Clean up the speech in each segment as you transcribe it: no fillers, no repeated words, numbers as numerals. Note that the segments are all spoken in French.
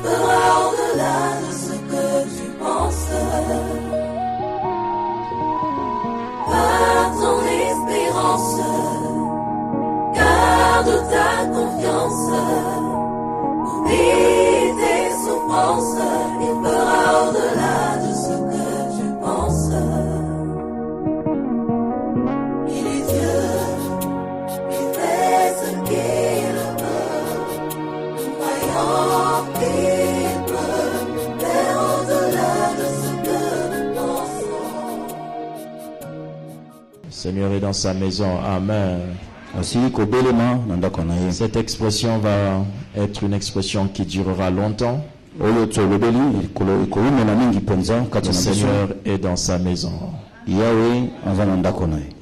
fera au-delà de ce que tu penses. Par ton espérance, garde ta confiance. Oublie tes souffrances, il fera au-delà de ce que tu penses. Il est Dieu, il fait ce qu'il veut. Croyant qu'il peut faire au-delà de ce que nous pensons. Seigneur est dans sa maison. Amen. Cette expression va être une expression qui durera longtemps. Le Seigneur est dans sa maison.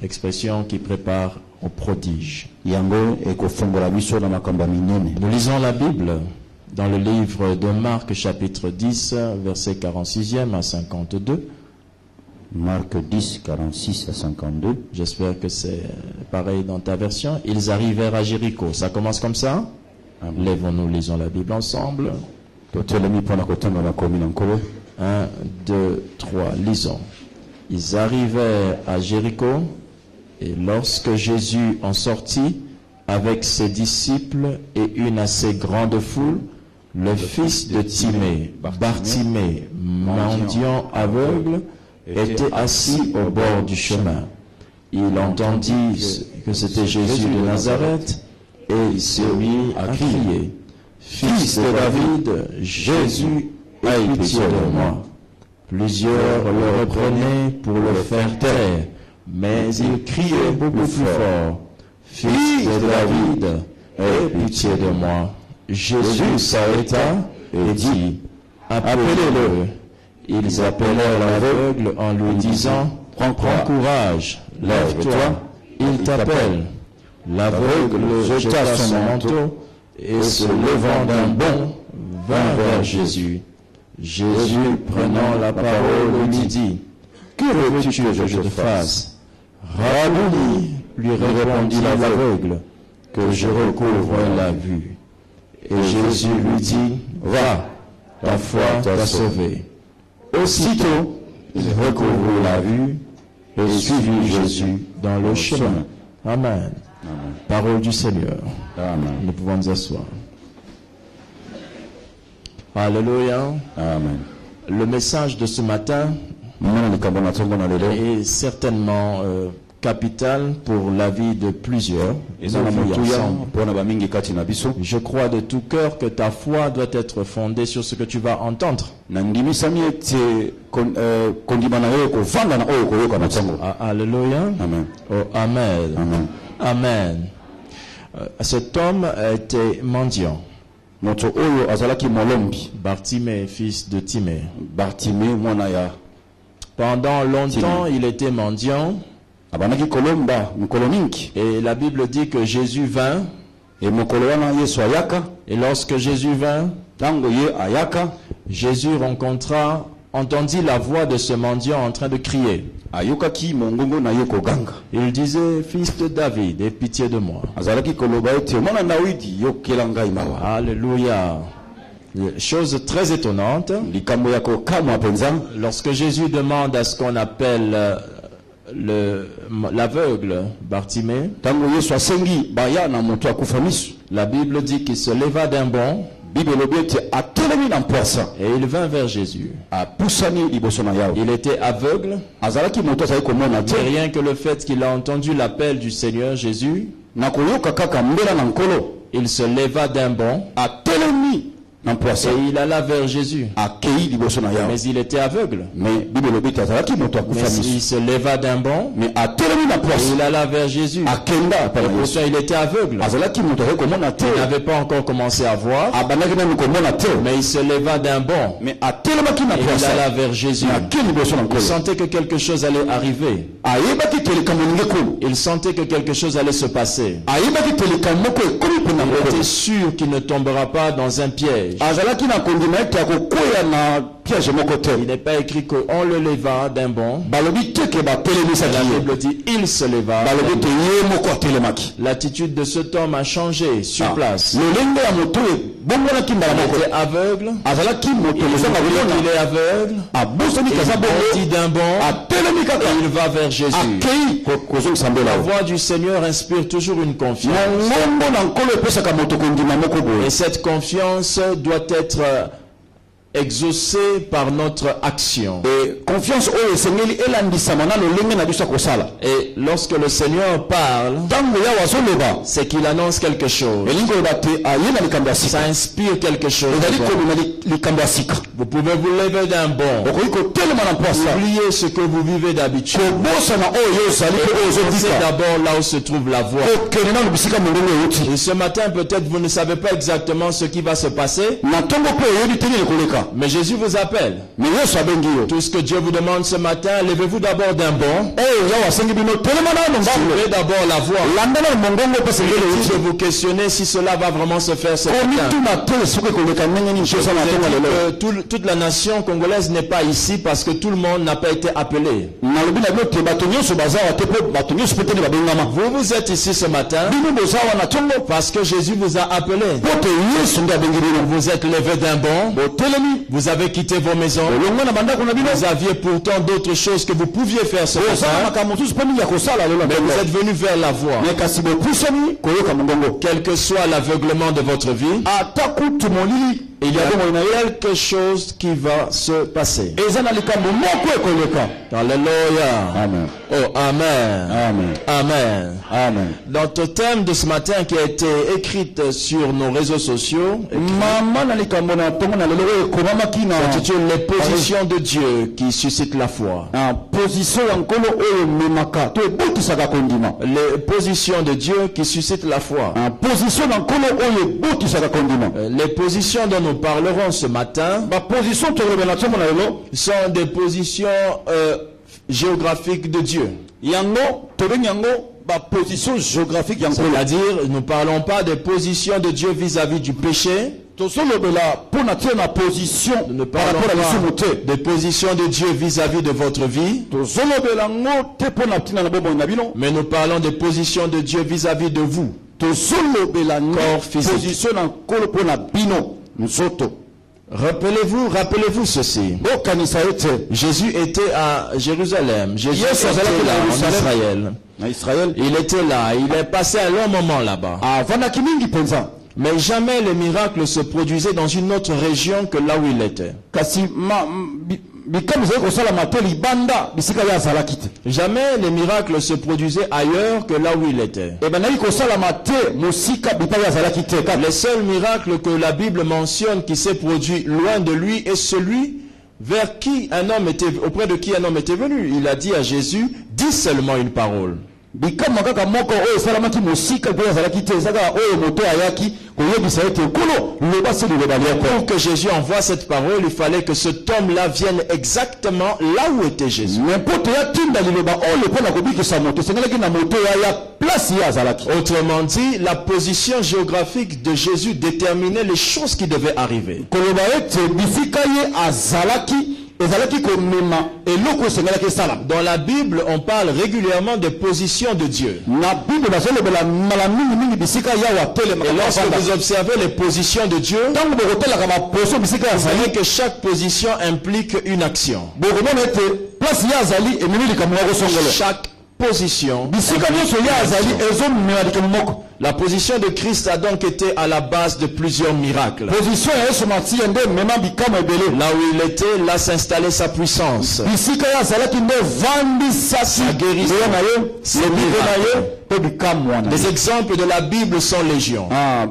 Expression qui prépare au prodige. Nous lisons la Bible dans le livre de Marc chapitre 10 verset 46e à 52. Marc 10, 46 à 52. J'espère que c'est pareil dans ta version. Ils arrivèrent à Jéricho. Ça commence comme ça. Lèvons-nous, lisons la Bible ensemble. 1, 2, 3, lisons. Ils arrivèrent à Jéricho, et lorsque Jésus en sortit avec ses disciples et une assez grande foule, le fils de Timée, Bartimée, mendiant aveugle, était assis au bord du chemin. Il entendit que c'était Jésus de Nazareth et il se mit à crier, « Fils de David, Jésus, aie pitié de moi. » Plusieurs le reprenaient pour le faire taire, mais il criait beaucoup plus fort, « Fils de David, aie pitié de moi. » Jésus s'arrêta et dit, « Appelez-le. » Ils appelèrent l'aveugle en lui disant, « Prends courage, lève-toi, il t'appelle. » L'aveugle jeta son manteau et se levant d'un bond, vint vers Jésus. Jésus, prenant la parole, lui dit, « Que veux-tu que je te fasse ?» « Rabboni, lui répondit l'aveugle, « que je recouvre la vue. » Et Jésus lui dit, « Va, ta foi t'a sauvé. » Aussitôt, il recouvrit la vue et suivit Jésus dans le chemin. Amen. Amen. Parole du Seigneur. Amen. Nous pouvons nous asseoir. Alléluia. Amen. Le message de ce matin est certainement capital pour la vie de plusieurs. Je crois de tout cœur que ta foi doit être fondée sur ce que tu vas entendre. Alléluia. Amen. Oh, amen. Amen. Amen. Cet homme était mendiant. Bartimée, fils de Timée. Pendant longtemps, il était mendiant. Et la Bible dit que Jésus vint. Et lorsque Jésus vint, Jésus entendit la voix de ce mendiant en train de crier. Il disait, « Fils de David, aie pitié de moi. » Alléluia. Chose très étonnante. Lorsque Jésus demande à ce qu'on appelle l'aveugle Bartimée, la Bible dit qu'il se leva d'un bond et il vint vers Jésus. Il était aveugle, mais rien que le fait qu'il a entendu l'appel du Seigneur Jésus, il se leva d'un bond et il alla vers Jésus. Mais il était aveugle. Mais il se leva d'un bond et il alla vers Jésus. Et pourtant il était aveugle. Il n'avait pas encore commencé à voir. Mais il se leva d'un bond et il alla vers Jésus. Il sentait que quelque chose allait arriver. Il sentait que quelque chose allait se passer. Il était sûr qu'il ne tombera pas dans un piège. azalaki na kondima ete akokwea na piège moko te. Il n'est pas écrit qu'on le leva d'un bond. Balobi teke batelemisaki La ye. Bible dit il se leva. Balobi te ye moko atelemaki. L'attitude de cet homme a changé sur place. lolenge ya moto ebongwanaki mbala Il moko. était aveugle. Azalaki moto Il ezaka oublie kolona. qu'il est aveugle. Abosani Il kaza bondit bongo. d'un bond. Atelemi Et kaka. il va vers Jésus. Akei kozongisa mbela. La voix du Seigneur inspire toujours une confiance. Na ngombo na nkolo epesaka moto kondima moko boye. Et cette confiance doit être exaucée par notre action. Confiance oyo esengeli elandisama na lolenge na biso ya kosala. Et lorsque le Seigneur parle, Ntango yawe azoloba c'est qu'il annonce quelque chose. elingi koloba te aye na likambo ya Ça sika. inspire quelque chose. Ezali komema likambo ya sika. Vous pouvez vous lever d'un bond. Okoki kotelema na mpo ya sala. Oubliez ce que vous vivez d'habitude. kobosana oyo ozali mpe oyo C'est ozobika. d'abord là où se trouve la voix. kokende nano bisika molongo euti. Et ce matin, peut-être vous ne savez pas exactement ce qui va se passer, na ntongo mpe oyebi te nini koleka. mais Jésus vous appelle. me yesu abengi yo. Tout ce que Dieu vous demande ce matin, levez-vous d'abord d'un bond. oyo yawe asengi bino telema nano mbangolo. Suivez d'abord la voix. landa nano mongongo mpe sengeli Si euti. vous questionnez si cela va vraiment se faire ce matin. komituna te soki koleka ndenge nini Je mposa na vous ai ntongo lelo. dit que toute la nation congolaise n'est pas ici parce que tout le monde n'a pas été appelé. nalobi na bino te bato nyonso baza awa te mpo bato nyonso mpe tene babengama. Vous êtes ici ce matin bino boza awa na ntongo parce que Jésus vous a appelé. mpo te yesu nde abengi bino. Vous êtes levé d'un bond. botelemi Vous avez quitté vos maisons. olongo na bandako na bino. Vous aviez pourtant d'autres choses que vous pouviez faire ce ozala matin. makambo mosusu mpo mingi ya kosala lelo na Mais vous ntongo. êtes venu vers la voie. me kasi bopusani koyoka mongongo. Quel que soit l'aveuglement de votre vie, ata kutu molili il y a bomoi na ye quelque chose qui va se passer. eza na likambo moko ekoleka. Alléluia. Amen. Oh, Amen. Amen. Amen. Amen. Notre thème de ce matin qui a été écrite sur nos réseaux sociaux mama na likambo na ntongo na lelo oyo ekomamaki na s'intitule Les positions de Dieu qui suscitent la foi. position ya nkolo oyo ememaka to ebotisaka kondima. Les positions de Dieu qui suscitent la foi. position na nkolo oyo ebotisaka kondima. Les positions dont nous parlerons ce matin baposition tolobela ntongo na lelo sont des positions géographiques de Dieu. yango tobengi yango baposition géographique ya nkolo. C'est-à-dire, nous ne parlons pas des positions de Dieu vis-à-vis du péché. tozolobela mpo na tie na position Nous ne par parlons rapport à lisumu pas te. des positions de Dieu vis-à-vis de votre vie, tozolobela yango te mpo na ntina na bomoi na bino. mais nous parlons des positions de Dieu vis-à-vis de vous. tozolobela Corps physique. position na nkolo mpo na bino nzoto. Rappelez-vous ceci. bokanisa ete Jésus était à Jérusalem. Jésus Yes, était là en Jérusalem. Israël. na israel Il était là. Il est passé un long moment là-bas. avandaki mingi mpenza. Mais jamais les miracles se produisaient dans une autre région que là où il était. kasi bikambi ezali kosalama te libanda bisika ye azalaki te. Jamais les miracles se produisaient ailleurs que là où il était. ebandaki kosalama te mosika bipa ye azalaki te kaka. Les seuls miracles que la Bible mentionne qui s'est produit loin de lui est celui vers qui un homme était, auprès de qui un homme était venu. Il a dit à Jésus, dis seulement une parole. bikamwa kaka moko oyo esalamaki mosika mpe azalaki te eza kaka oyo moto ayaki koyebisa ete nkolo loba se liloba liako. Pour que Jésus envoie cette parole, il fallait que cet homme-là vienne exactement là où était Jésus. me mpo te yatinda liloba oyo mpo na kobikisa moto esengelaki na moto oyo aya place ye azalaki. Autrement dit, la position géographique de Jésus déterminait les choses qui devaient arriver. koloba ete bisika ye azalaki ezalaki komema eloko esengelaki esala. Dans la Bible, on parle régulièrement des positions de Dieu. na bible bazolobela mbala mingimingi bisika yawe atelemaka. Et lorsque vous observez les positions de Dieu, ntango bokotelaka baposition bisika vous voyez azali que chaque position implique une action. bokomona ete place ye azali ememi likambo moko songolo. Chaque position. bisika nyonso ye azali ezomema likambo moko. La position de Christ a donc été à la base de plusieurs miracles. position ya yesu masiya nde emema bikama ebele. Là où il était, là s'installait sa puissance. bisika ye azalaki nde evandisaki guérison. eyo na ye lobiko na ye mpe bikamwa na ye. Les exemples de la Bible sont légion.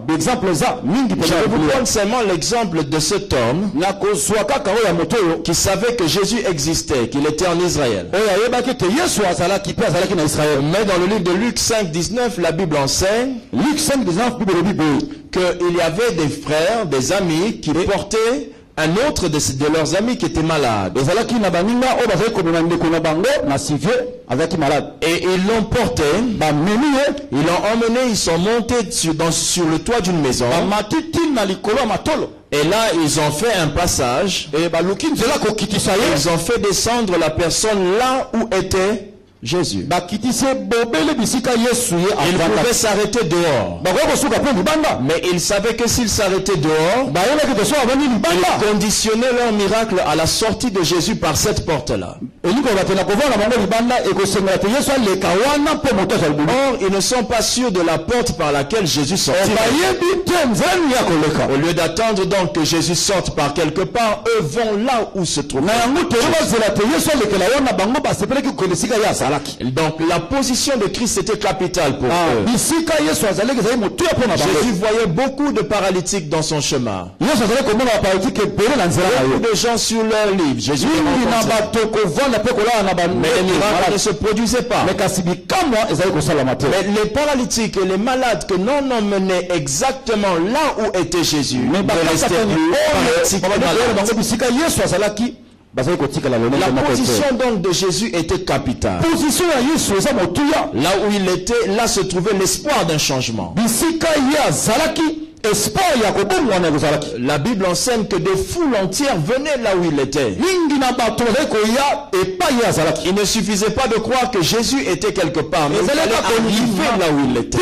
biexemple eza mingi Je vais vous mpenza. prendre seulement l'exemple de cet homme nakozwa kaka oyo ya moto oyo qui savait que Jésus existait, qu'il était en Israël. oyo ayebaki ete yesu azalaki mpe azalaki na israel. Mais dans le livre de Luc 5, 19, la Bible enseigne Luc 5:19 bible elobi boye qu'il y avait des frères, des amis qui portaient un autre de leurs amis qui était malade. ezalaki na baninga oyo bazali komema ndeko na bango na sivie azalaki malade. Et ils l'ont porté, bamemi ye ils l'ont emmené, ils sont montés sur le toit d'une maison. bamati ntina likolo ya matolo. Et Et là, ils ont fait un passage. Et baluki nzela kokitisa ye. Ils ont fait descendre la personne là où était Jésus. Bakitise bobele bisika Yesu ye Il avanda. pouvait s'arrêter dehors. Bako kosuka pe libanda. Mais ils savaient que s'ils s'arrêtaient dehors, Bayela ke toso avandi ils libanda. conditionnaient leur miracle à la sortie de Jésus par cette porte-là. Eliko batela kovana bango libanda ekosengela te Yesu aleka wana mpo moto azali bobi. Or, ils ne sont pas sûrs de la porte par laquelle Jésus sortirait. Bayebi te nzeli ya koleka. Au lieu d'attendre donc que Jésus sorte par quelque part, eux vont là où se trouve. Na yango te bazela te Yesu alekela wana bango basepeleki kolesika ya salaki. Donc la position de Christ était capitale pour eux. Bisika Yesu azaleki ezali motu ya pona bango. Jésus voyait beaucoup de paralytiques dans son chemin. Yesu azali komona baparalystique ebele na nzela na Beaucoup ye. de gens sur leur livre. Jésus les Mingi na rencontrait. bato kovanda mpe kolala na Mais les miracles ne se produisaient pas. mais kasi bikamwa ezali kosalama te. Mais les paralytiques et les malades que non emmenaient exactement là où était Jésus Mais ne restaient plus paralytiques et malades. bango bisika Yesu azalaki bazali kotikala lelo La moko te. position donc de Jésus était capitale. Position ya Yesu eza motuya. Là où il était, là se trouvait l'espoir d'un changement. Bisika ye azalaki espoir ya kobongwana ezalaki. La Bible enseigne que des foules entières venaient là où il était. Mingi na bato bazali koya epai ye azalaki. Il ne suffisait pas de croire que Jésus était quelque part, mais il Ezali fallait kaka arriver là où il était.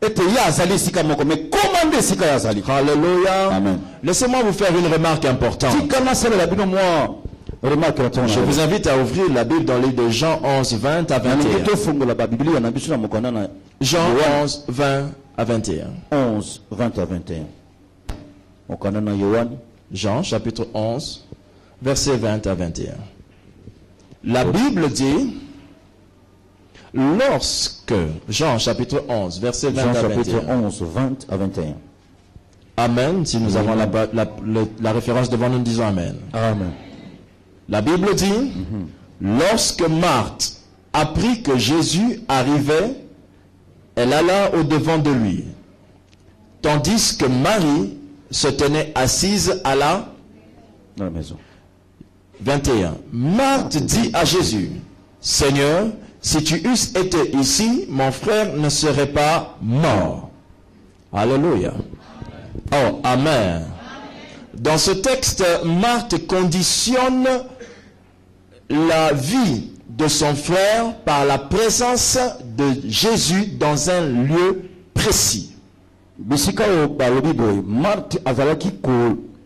te ete ye azali esika moko mais comment nde esika ye azali. Alléluia. Amen. Laissez-moi vous faire une remarque importante. Tika nasalela bino mwa remarque na tona. Je vous invite à ouvrir la Bible dans le livre de Jean 11, 20 à 21. tofongola babiblia na biso na mokanda na Jean 11, 20 à 21. 11 20 à 21 mokanda na Yohani. Jean chapitre 11, versets 20 à 21. La Bible dit, lorsque, Jean chapitre 11, verset 20 Jean à chapitre 21. 11 20 à 21. Amen. Si nous avons la référence devant nous, disons Amen. Amen. La Bible dit, lorsque Marthe apprit que Jésus arrivait, elle alla au-devant de lui, tandis que Marie se tenait assise à la Dans la maison. 21. Marthe dit à Jésus, Seigneur, si tu eusses été ici, mon frère ne serait pas mort. Alléluia. Oh, Amen. Dans ce texte, Marthe conditionne la vie de son frère par la présence de Jésus dans un lieu précis. Bisika o balobi boy Marthe azalaki ko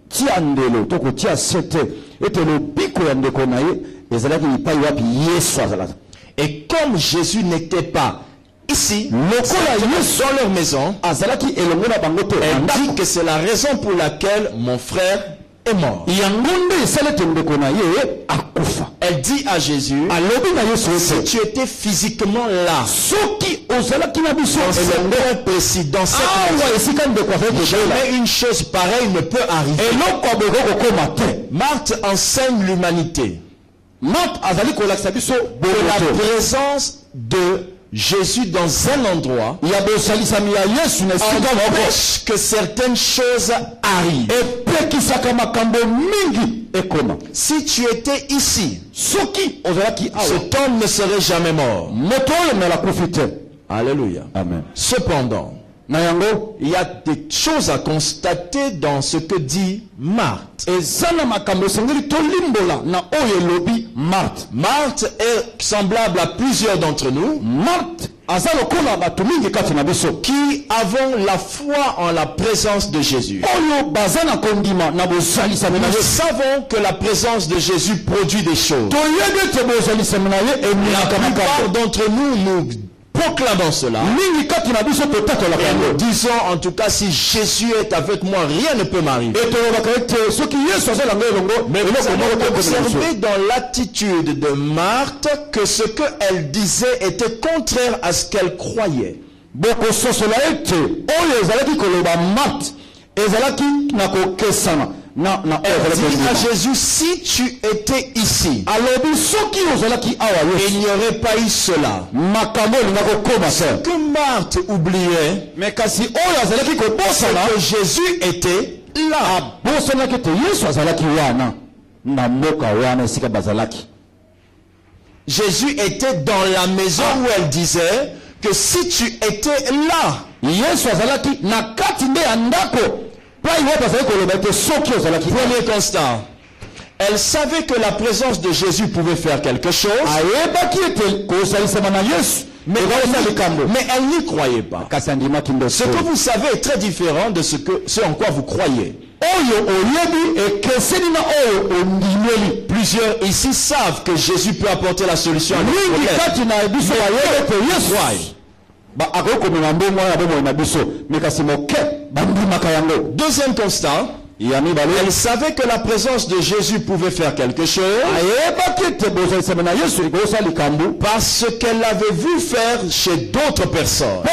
tia ndelo to ko tia sete ete lo biko ya ndeko na ye ezalaki lipai wapi Yesu azalaka. Et comme Jésus n'était pas ici, Lokola Yesu dans leur maison, azalaki elongo na bango te elle dit andako. que c'est la raison pour laquelle mon frère est mort. Yango nde esalete ndeko na ye akufa. Elle dit à Jésus, Alobi na Yesu si ete tu étais physiquement là, soki ozalaki na biso dans cet elongo endroit précis, dans cette maison, awa esika ndeko azali kozela jamais une chose pareille ne peut arriver. eloko aboko kokoma te. Marthe enseigne l'humanité Marthe azali kolakisa biso de la bomoto présence de Jésus dans un endroit ya bosalisami ya Yesu na esika moko empêche que certaines choses arrivent. epekisaka makambo mingi ekoma. Si tu étais ici, Soki ozalaki awa cet homme ne serait jamais mort. moto oyo mela kufi te. Alléluia. Amen. Cependant, Na yango il y a des choses à constater dans ce que dit Marthe. eza na makambo esengeli tolimbola na oyo elobi Marthe. Marthe est semblable à plusieurs d'entre nous Marthe aza lokola bato mingi kati na biso qui avons la foi en la présence de Jésus. oyo baza na kondima na bozalisami na Nous ye. savons que la présence de Jésus produit des choses. toyebi ete bozalisami na ye La eminaka plupart makambo d'entre nous, nous proclamons cela. mingi kati na biso totatolaka Et nous yango disons en tout cas, si Jésus est avec moi, rien ne peut m'arriver. etolobaka ete soki Yesu azalanga elongo Mais vous eloko moko allez te komela observer biso. dans l'attitude de Marthe que ce qu'elle disait était contraire à ce qu'elle croyait. bokososola ete oyo ezalaki koloba Marthe ezalaki na kokesana na oyo Elle ezalaki dit à kondima. Jésus, si tu étais ici, alobi soki ozalaki awa il Yesu n'y aurait pas eu cela. makambo elinga kokoma te. Que Marthe oubliait, me kasi oyo azalaki c'est kobosana que Jésus était là. abosanaki ete Yesu azalaki wana na mboka wana esika bazalaki. Jésus était dans la maison où elle disait que si tu étais là, Yesu azalaki na kati nde ya ndako Premier constat. Elle savait que la présence de Jésus pouvait faire quelque chose, mais elle n'y croyait pas. Ce que vous savez est très différent de ce en quoi vous croyez. Plusieurs ici savent que Jésus peut apporter la solution à nos problèmes. Deuxième constat. Elle savait que la présence de Jésus pouvait faire quelque chose parce qu'elle l'avait vu faire chez d'autres personnes. Mais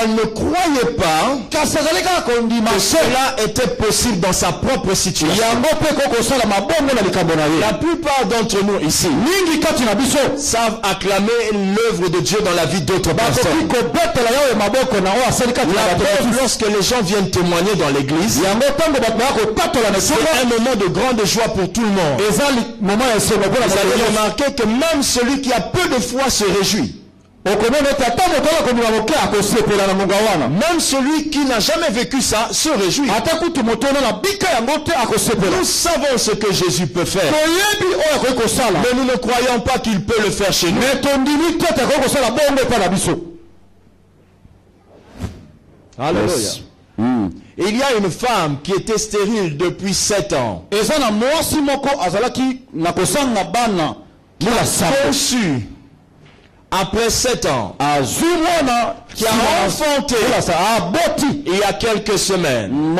elle ne croyait pas que cela était possible dans sa propre situation. La plupart d'entre nous ici savent acclamer l'œuvre de Dieu dans la vie d'autres personnes. La preuve, lorsque les gens viennent témoigner dans l'église, c'est un moment de grande joie pour tout le monde. Vous avez remarqué que même celui qui a peu de foi se réjouit. Même celui qui n'a jamais vécu ça se réjouit. Nous savons ce que Jésus peut faire, mais nous ne croyons pas qu'il peut le faire chez nous. Alléluia. Il y a une femme qui était stérile depuis 7 ans. Qui a conçu après 7 ans, qui a enfanté il y a quelques semaines. Nous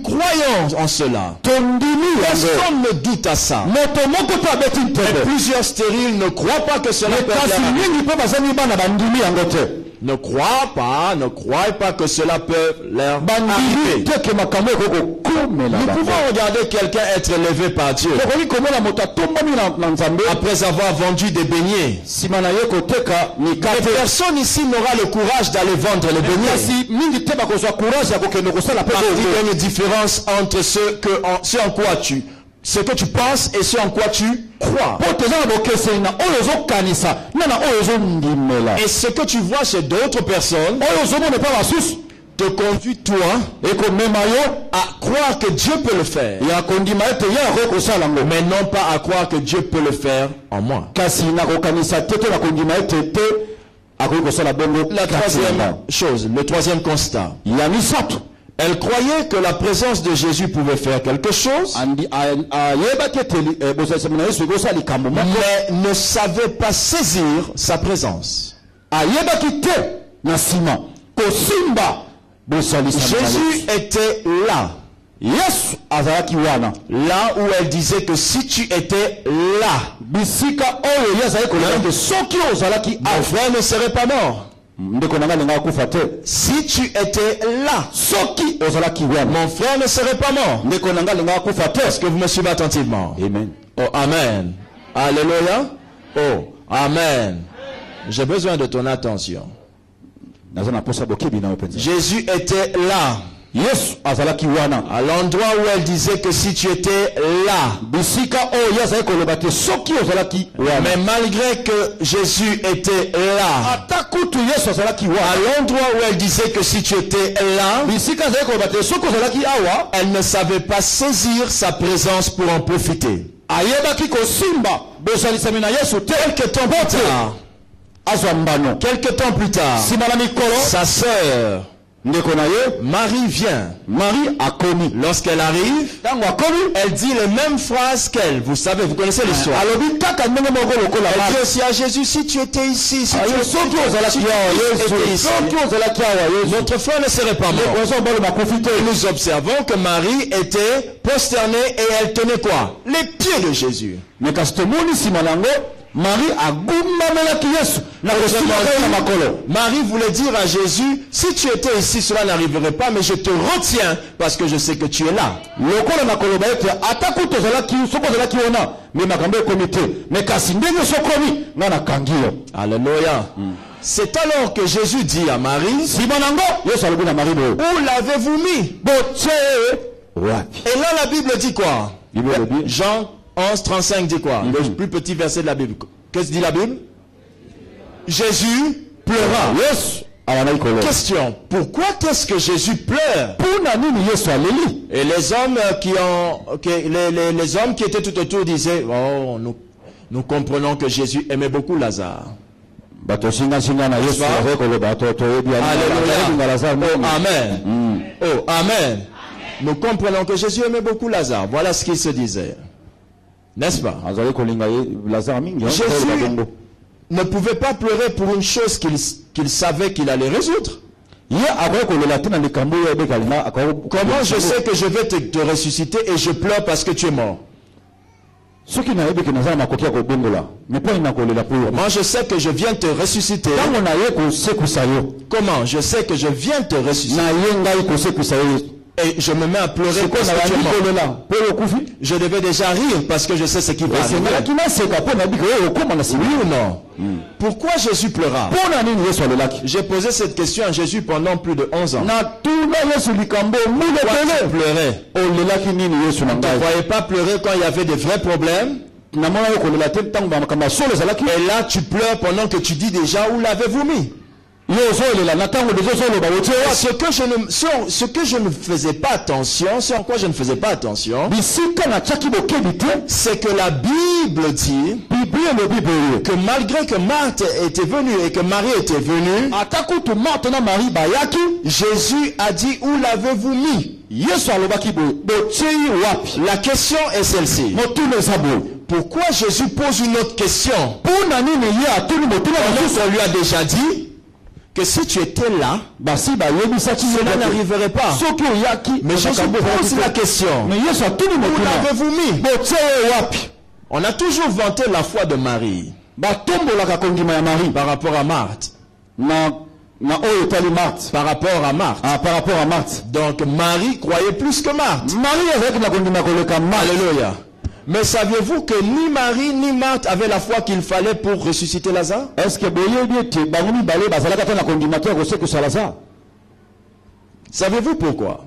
croyons en cela. Personne ne doute à ça. Et plusieurs stériles ne croient pas que cela peut arriver. Ne croient pas que cela peut leur arriver. Nous pouvons regarder quelqu'un être élevé par Dieu après avoir vendu des beignets. Mais personne ici n'aura le courage d'aller vendre les beignets. Il y a une différence entre ce que tu penses et ce en quoi tu crois. Et ce que tu vois chez d'autres personnes te conduit toi à croire que Dieu peut le faire, mais non pas à croire que Dieu peut le faire en moi. La troisième chose, le troisième constat. Elle croyait que la présence de Jésus pouvait faire quelque chose, mais ne savait pas saisir sa présence. Jésus était là. Là où elle disait que si tu étais là, mon frère ne serait pas mort. Si tu étais là, mon frère ne serait pas mort. Est-ce que vous me suivez attentivement? Amen. Oh, amen. Alléluia. Oh, amen. J'ai besoin de ton attention. Jésus était là. À l'endroit où elle disait que si tu étais là. Mais malgré que Jésus était là, à l'endroit où elle disait que si tu étais là, elle ne savait pas saisir sa présence pour en profiter. Quelques temps plus tard, sa sœur Marie vient. Lorsqu'elle arrive, elle dit les mêmes phrases qu'elle. Vous savez, vous connaissez l'histoire. Elle dit aussi à Jésus, si tu étais ici, si tu étais ici, notre frère ne serait pas mort. Et nous observons que Marie était prosternée et elle tenait quoi? Les pieds de Jésus. Marie voulait dire à Jésus, si tu étais ici, cela n'arriverait pas, mais je te retiens parce que je sais que tu es là. Là. C'est alors que Jésus dit à Marie, où l'avez-vous mis? Et là la Bible dit quoi? Jean 11:35 dit quoi? Le plus petit verset de la Bible. Qu'est-ce que dit la Bible? Jésus pleura. Question, pourquoi est-ce que Jésus pleure? Et les hommes les hommes qui étaient tout autour disaient, oh, nous comprenons que Jésus aimait beaucoup Lazare. Alléluia. Oh, amen. Oh, amen. Nous comprenons que Jésus aimait beaucoup Lazare. Voilà ce qu'il se disait. N'est-ce pas? Jésus ne pouvait pas pleurer pour une chose qu'il savait qu'il allait résoudre. Comment je sais que je vais te ressusciter et je pleure parce que tu es mort? Moi je sais que je viens te ressusciter. Comment je sais que je viens te ressusciter? Et je me mets à pleurer parce que tu es mort. Je devais déjà rire parce que je sais ce qui va arriver. Oui ou non? Pourquoi Jésus pleura? J'ai posé cette question à Jésus pendant plus de 11 ans. Pourquoi tu pleurais? On ne te voyait pas pleurer quand il y avait des vrais problèmes. Et là tu pleures pendant que tu dis déjà où l'avez-vous mis? Ce que je ne faisais pas attention, ce en quoi je ne faisais pas attention, c'est que la Bible dit que malgré que Marthe était venue et que Marie était venue, Jésus a dit où l'avez-vous mis? La question est celle-ci. Pourquoi Jésus pose une autre question? Alors qu'on lui a déjà dit que si tu étais là, cela n'arriverait pas. Mais Jésus pose la question. Où l'avez-vous mis? On a toujours vanté la foi de Marie par rapport à Marthe. Par rapport à Marthe. Donc Marie croyait plus que Marthe. Alléluia. Mais saviez-vous que ni Marie ni Marthe avaient la foi qu'il fallait pour ressusciter Lazare? Savez-vous pourquoi?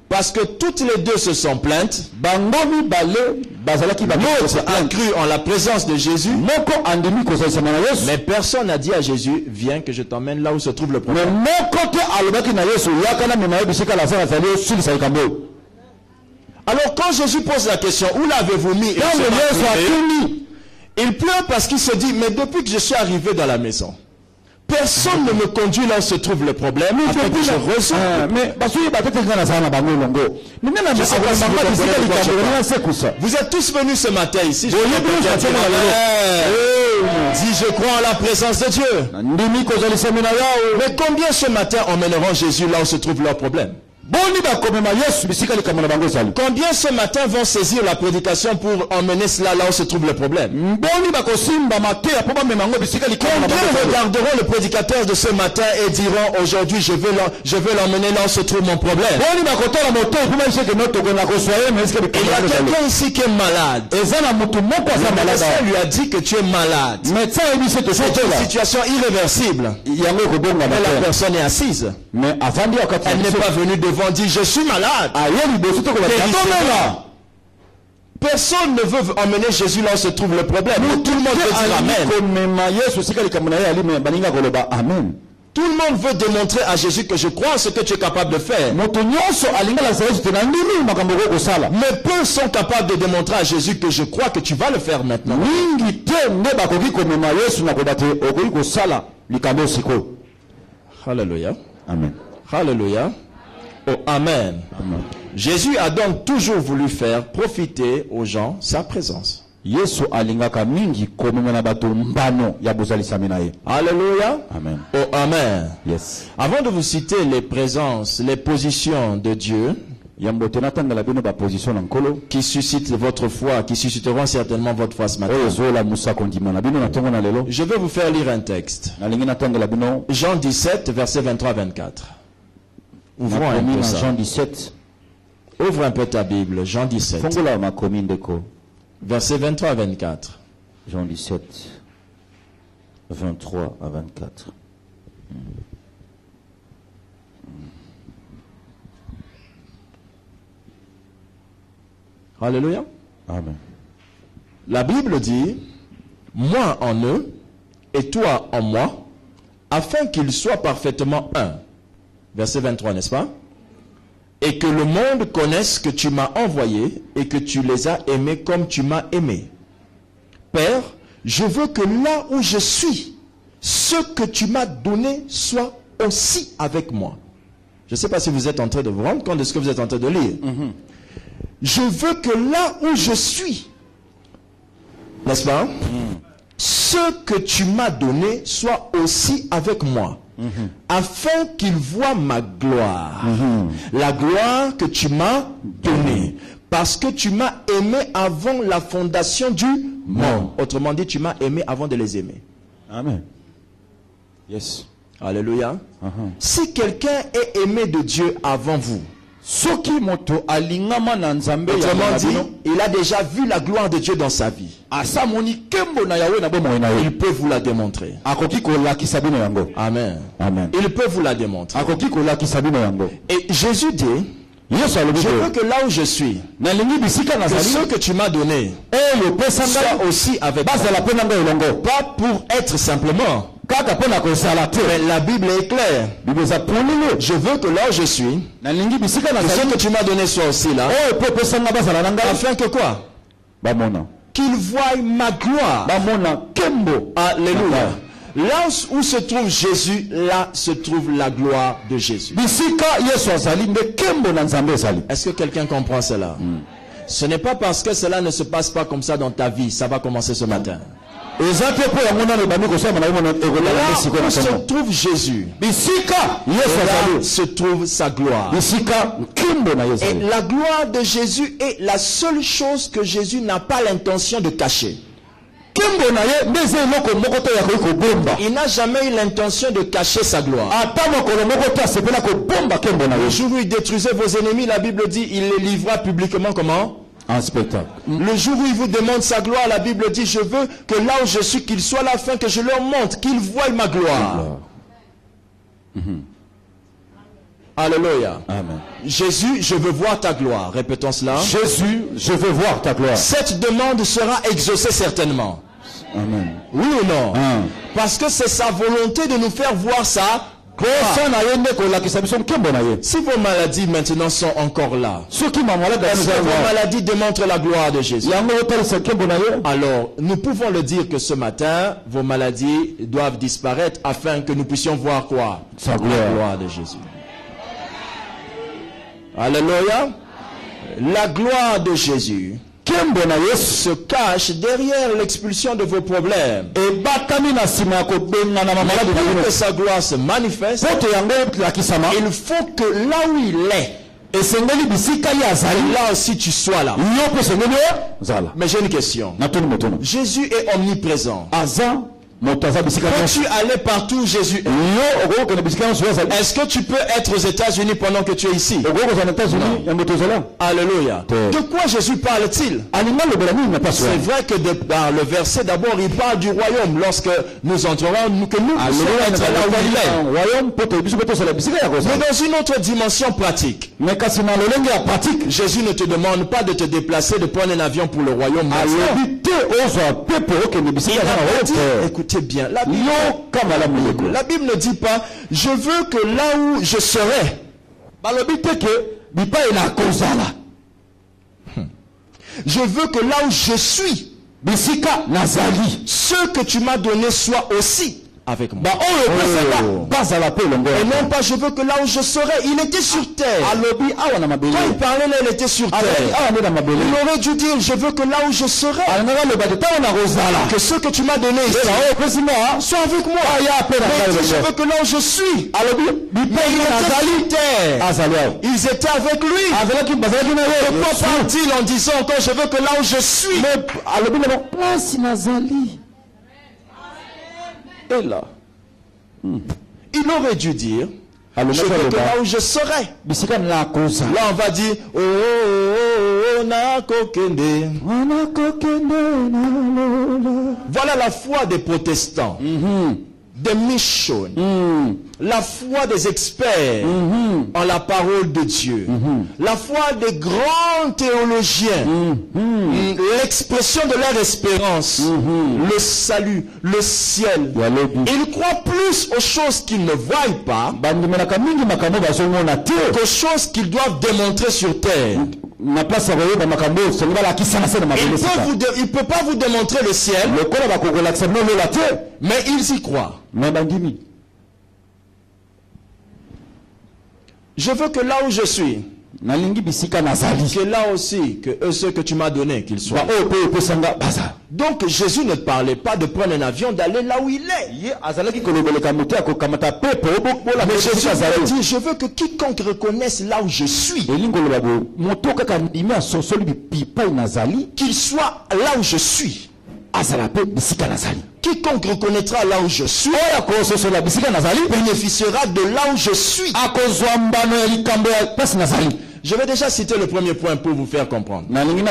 Parce que toutes les deux se sont plaintes. L'autre a cru en la présence de Jésus. Mais personne n'a dit à Jésus, viens que je t'emmène là où se trouve le problème. Alors quand Jésus pose la question, où l'avez-vous mis? Il pleure parce qu'il se dit, mais depuis que je suis arrivé dans la maison, personne ne me conduit là où se trouve le problème. Afin que je résolve. Vous êtes tous venus ce matin ici. Dis, je crois en la présence de Dieu. Mais combien ce matin emmèneront Jésus là où se trouve leur problème? Combien ce matin vont saisir la prédication pour emmener cela là où se trouve le problème? Combien regarderont le prédicateur de ce matin et diront aujourd'hui je vais l'emmener là où se trouve mon problème? Il y a quelqu'un ici qui est malade. Le médecin lui a dit que tu es malade. C'est une situation irréversible. Mais la personne est assise. Elle n'est pas venue devant dire je suis malade. Personne ne veut emmener Jésus là où se trouve le problème. Tout le monde veut dire amen. Tout le monde veut démontrer à Jésus que je crois en ce que tu es capable de faire. Mais peu sont capables de démontrer à Jésus que je crois que tu vas le faire maintenant. Alléluia. Amen. Alléluia. Oh, amen. Amen. Jésus a donc toujours voulu faire profiter aux gens sa présence. Alléluia. Amen. Oh, amen. Yes. Avant de vous citer les présences, les positions de Dieu qui suscitent votre foi, qui susciteront certainement votre foi ce matin, je vais vous faire lire un texte. Jean 17, versets 23 à 24. Ouvrons un peu ça. Jean 17. Ouvre un peu ta Bible, Jean 17. Versets 23 à 24. Jean 17, 23 à 24. Alléluia. Amen. La Bible dit, moi en eux et toi en moi, afin qu'ils soient parfaitement un. Verset 23, n'est-ce pas? Et que le monde connaisse que tu m'as envoyé et que tu les as aimés comme tu m'as aimé. Père, je veux que là où je suis, ce que tu m'as donné soit aussi avec moi. Je ne sais pas si vous êtes en train de vous rendre compte de ce que vous êtes en train de lire. Je veux que là où je suis, n'est-ce pas? Ce que tu m'as donné soit aussi avec moi. Afin qu'ils voient ma gloire. La gloire que tu m'as donnée. Parce que tu m'as aimé avant la fondation du monde. Autrement dit, tu m'as aimé avant de les aimer. Amen. Yes. Alléluia. Si quelqu'un est aimé de Dieu avant vous, Soki moto alingama na nzambe ya autrement dit, Bino, il a déjà vu la gloire de Dieu dans sa vie. asa moni kembo na yawe na bomo na ye. Il peut vous la démontrer. Akoki ko lakisa bino yango. Amen. Amen. Il peut vous la démontrer. Akoki ko lakisa bino yango. Et Jésus dit, Yesu alobi je veux ko que là où je suis, na lingi bisika na que zali ce que tu m'as donné le pesa soit ngai aussi avec moi. bazala pe nanga elongo. Pas pour être simplement. Kaka pe na ko sala te. Mais la Bible est claire. Bibeza ponile. Je veux que là où je suis, Na lingi bisika na que ce zali que tu m'as donné soit aussi là. pe pesa nga bazala nanga. Afin que quoi? Bamona. Qu'ils voient ma gloire. Bamona kembo. Alléluia. Là où se trouve Jésus, là se trouve la gloire de Jésus. Bisika Yesu azali nde kembo na nzambe ezali. Est-ce que quelqu'un comprend cela? Ce n'est pas parce que cela ne se passe pas comme ça dans ta vie, ça va commencer ce matin. Là où se trouve Jésus, là se trouve sa gloire. Et la gloire de Jésus est la seule chose que Jésus n'a pas l'intention de cacher. Il n'a jamais eu l'intention de cacher sa gloire. Le jour où il détruisait vos ennemis, la Bible dit, il les livra publiquement comment? En spectacle. Le jour où il vous demande sa gloire, la Bible dit, je veux que là où je suis, qu'il soit là afin que je leur montre, qu'ils voient ma gloire. Alléluia. Amen. Jésus, je veux voir ta gloire. Répétons cela. Jésus, je veux voir ta gloire. Cette demande sera exaucée certainement. Amen. Oui ou non? Parce que c'est sa volonté de nous faire voir ça. Si vos maladies maintenant sont encore là, est-ce que vos maladies démontrent la gloire de Jésus? Alors, nous pouvons le dire que ce matin, vos maladies doivent disparaître afin que nous puissions voir quoi? Sa gloire. La gloire de Jésus. Alléluia. La gloire de Jésus se cache derrière l'expulsion de vos problèmes. Et pour que sa gloire se manifeste, il faut que là où il est, là aussi tu sois là. Mais j'ai une question. Jésus est omniprésent. Peux-tu aller partout où Jésus est? Est-ce que tu peux être aux États-Unis pendant que tu es ici? Alléluia. De quoi Jésus parle-t-il? C'est vrai que dans le verset d'abord, il parle du royaume. Lorsque nous entrerons, que nous puissions être là où il est. Mais dans une autre dimension pratique, Jésus ne te demande pas de te déplacer, de prendre un avion pour le royaume. Écoutez bien, la Bible ne dit pas, je veux que là où je serai, je veux que là où je suis, ce que tu m'as donné soit aussi avec moi. Et non pas je veux que là où je serai, il était sur terre. Quand il parlait là, il était sur terre. Il aurait dû dire, je veux que là où je serai, que ce que tu m'as donné ici soit avec moi. Mais il dit, je veux que là où je suis, mais il était sur terre. Ils étaient avec lui. Pourquoi parle-t-il en disant encore, je veux que là où je suis, et là, il aurait dû dire, je veux que là où je serai. Là, on va dire, oh, oh, oh, na kokende. Voilà la foi des protestants. des mission, la foi des experts en la parole de Dieu, la foi des grands théologiens, l'expression de leur espérance, le salut, le ciel. Ils croient plus aux choses qu'ils ne voient pas qu'aux choses qu'ils doivent démontrer sur terre. Il ne peut pas vous démontrer le ciel, mais ils y croient. Je veux que là où je suis, que là aussi, que ceux que tu m'as donnés, qu'ils soient. Donc Jésus ne parlait pas de prendre un avion, d'aller là où il est. Mais Jésus a dit, je veux que quiconque reconnaisse là où je suis, qu'il soit là où je suis. Quiconque reconnaîtra là où je suis bénéficiera de là où je suis. Je vais déjà citer le premier point pour vous faire comprendre. La Bible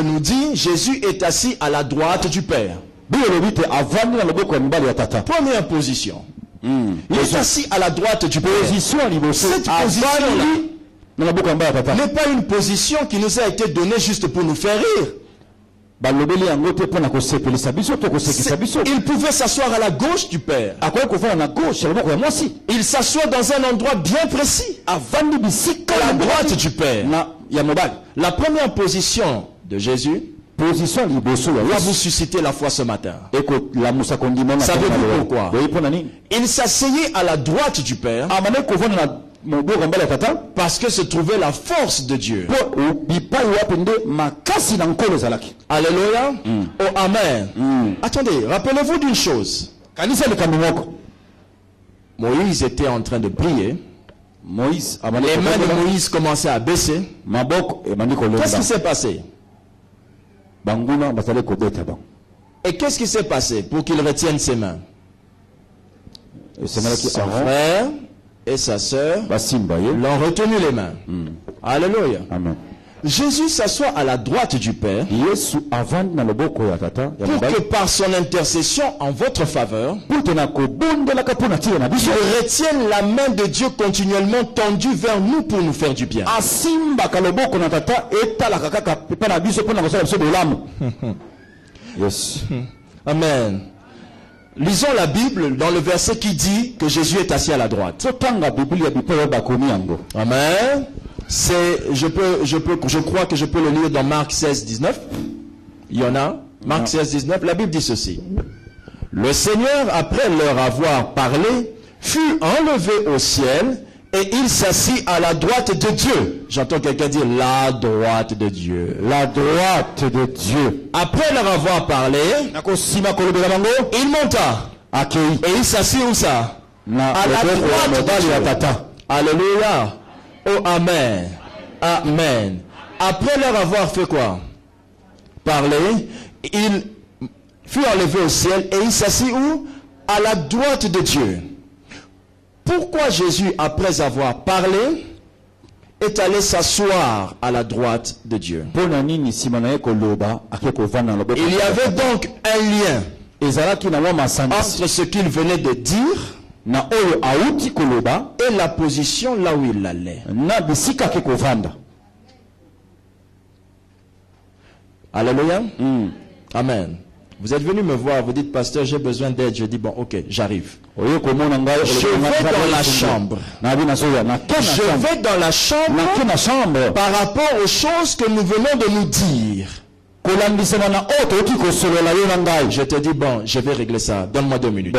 nous dit Jésus est assis à la droite du Père. Première position. Il est assis à la droite du Père. Cette position-là n'est pas une position qui nous a été donnée juste pour nous faire rire. Il pouvait s'asseoir à la gauche du Père. Il s'assoit dans un endroit bien précis, à la droite du Père. La première position de Jésus va vous susciter la foi ce matin. Savez-vous pourquoi? Il s'asseyait à la droite du Père parce que se trouvait la force de Dieu. Alléluia. Oh amen. Attendez, rappelez-vous d'une chose. Moïse était en train de prier. Les mains de Moïse commençaient à baisser. Qu'est-ce qui s'est passé? Et qu'est-ce qui s'est passé pour qu'il retienne ses mains? Son frère et sa sœur l'ont retenu les mains. Alléluia. Amen. Jésus s'assoit à la droite du Père pour que par son intercession en votre faveur, il retienne la main de Dieu continuellement tendue vers nous pour nous faire du bien. Yes. Amen. Lisons la Bible dans le verset qui dit que Jésus est assis à la droite. Amen. Je crois que je peux le lire dans Marc 16, 19. Il y en a. Marc 16, 19. La Bible dit ceci. Le Seigneur, après leur avoir parlé, fut enlevé au ciel et il s'assit à la droite de Dieu. J'entends quelqu'un dire la droite de Dieu. La droite de Dieu. Après leur avoir parlé, il monta. Et il s'assit où ça? À la droite de Dieu. Alléluia. Oh amen. Amen. Après leur avoir fait quoi? Parler, il fut enlevé au ciel et il s'assit où? À la droite de Dieu. Pourquoi Jésus, après avoir parlé, est allé s'asseoir à la droite de Dieu? Il y avait donc un lien entre ce qu'il venait de dire et la position là où il allait. Alléluia. Amen. Vous êtes venu me voir, vous dites, pasteur, j'ai besoin d'aide. Je dis, bon, ok, j'arrive. Je vais dans la chambre. Je vais dans la chambre par rapport aux choses que nous venons de nous dire. Je te dis, bon, je vais régler ça. Donne-moi 2 minutes.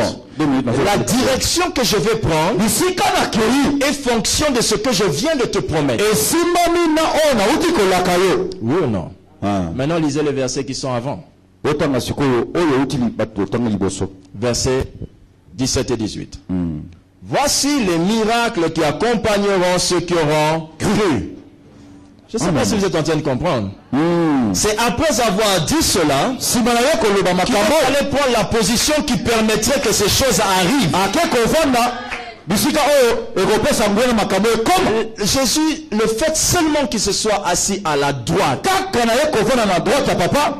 La direction que je vais prendre est fonction de ce que je viens de te promettre. Oui ou non? Maintenant, lisez les versets qui sont avant. Versets 17 et 18. Voici les miracles qui accompagneront ceux qui auront cru. Je ne sais pas si vous êtes en train de comprendre. C'est après avoir dit cela qu'il allait prendre la position qui permettrait que ces choses arrivent. Jésus, le fait seulement qu'il se soit assis à la droite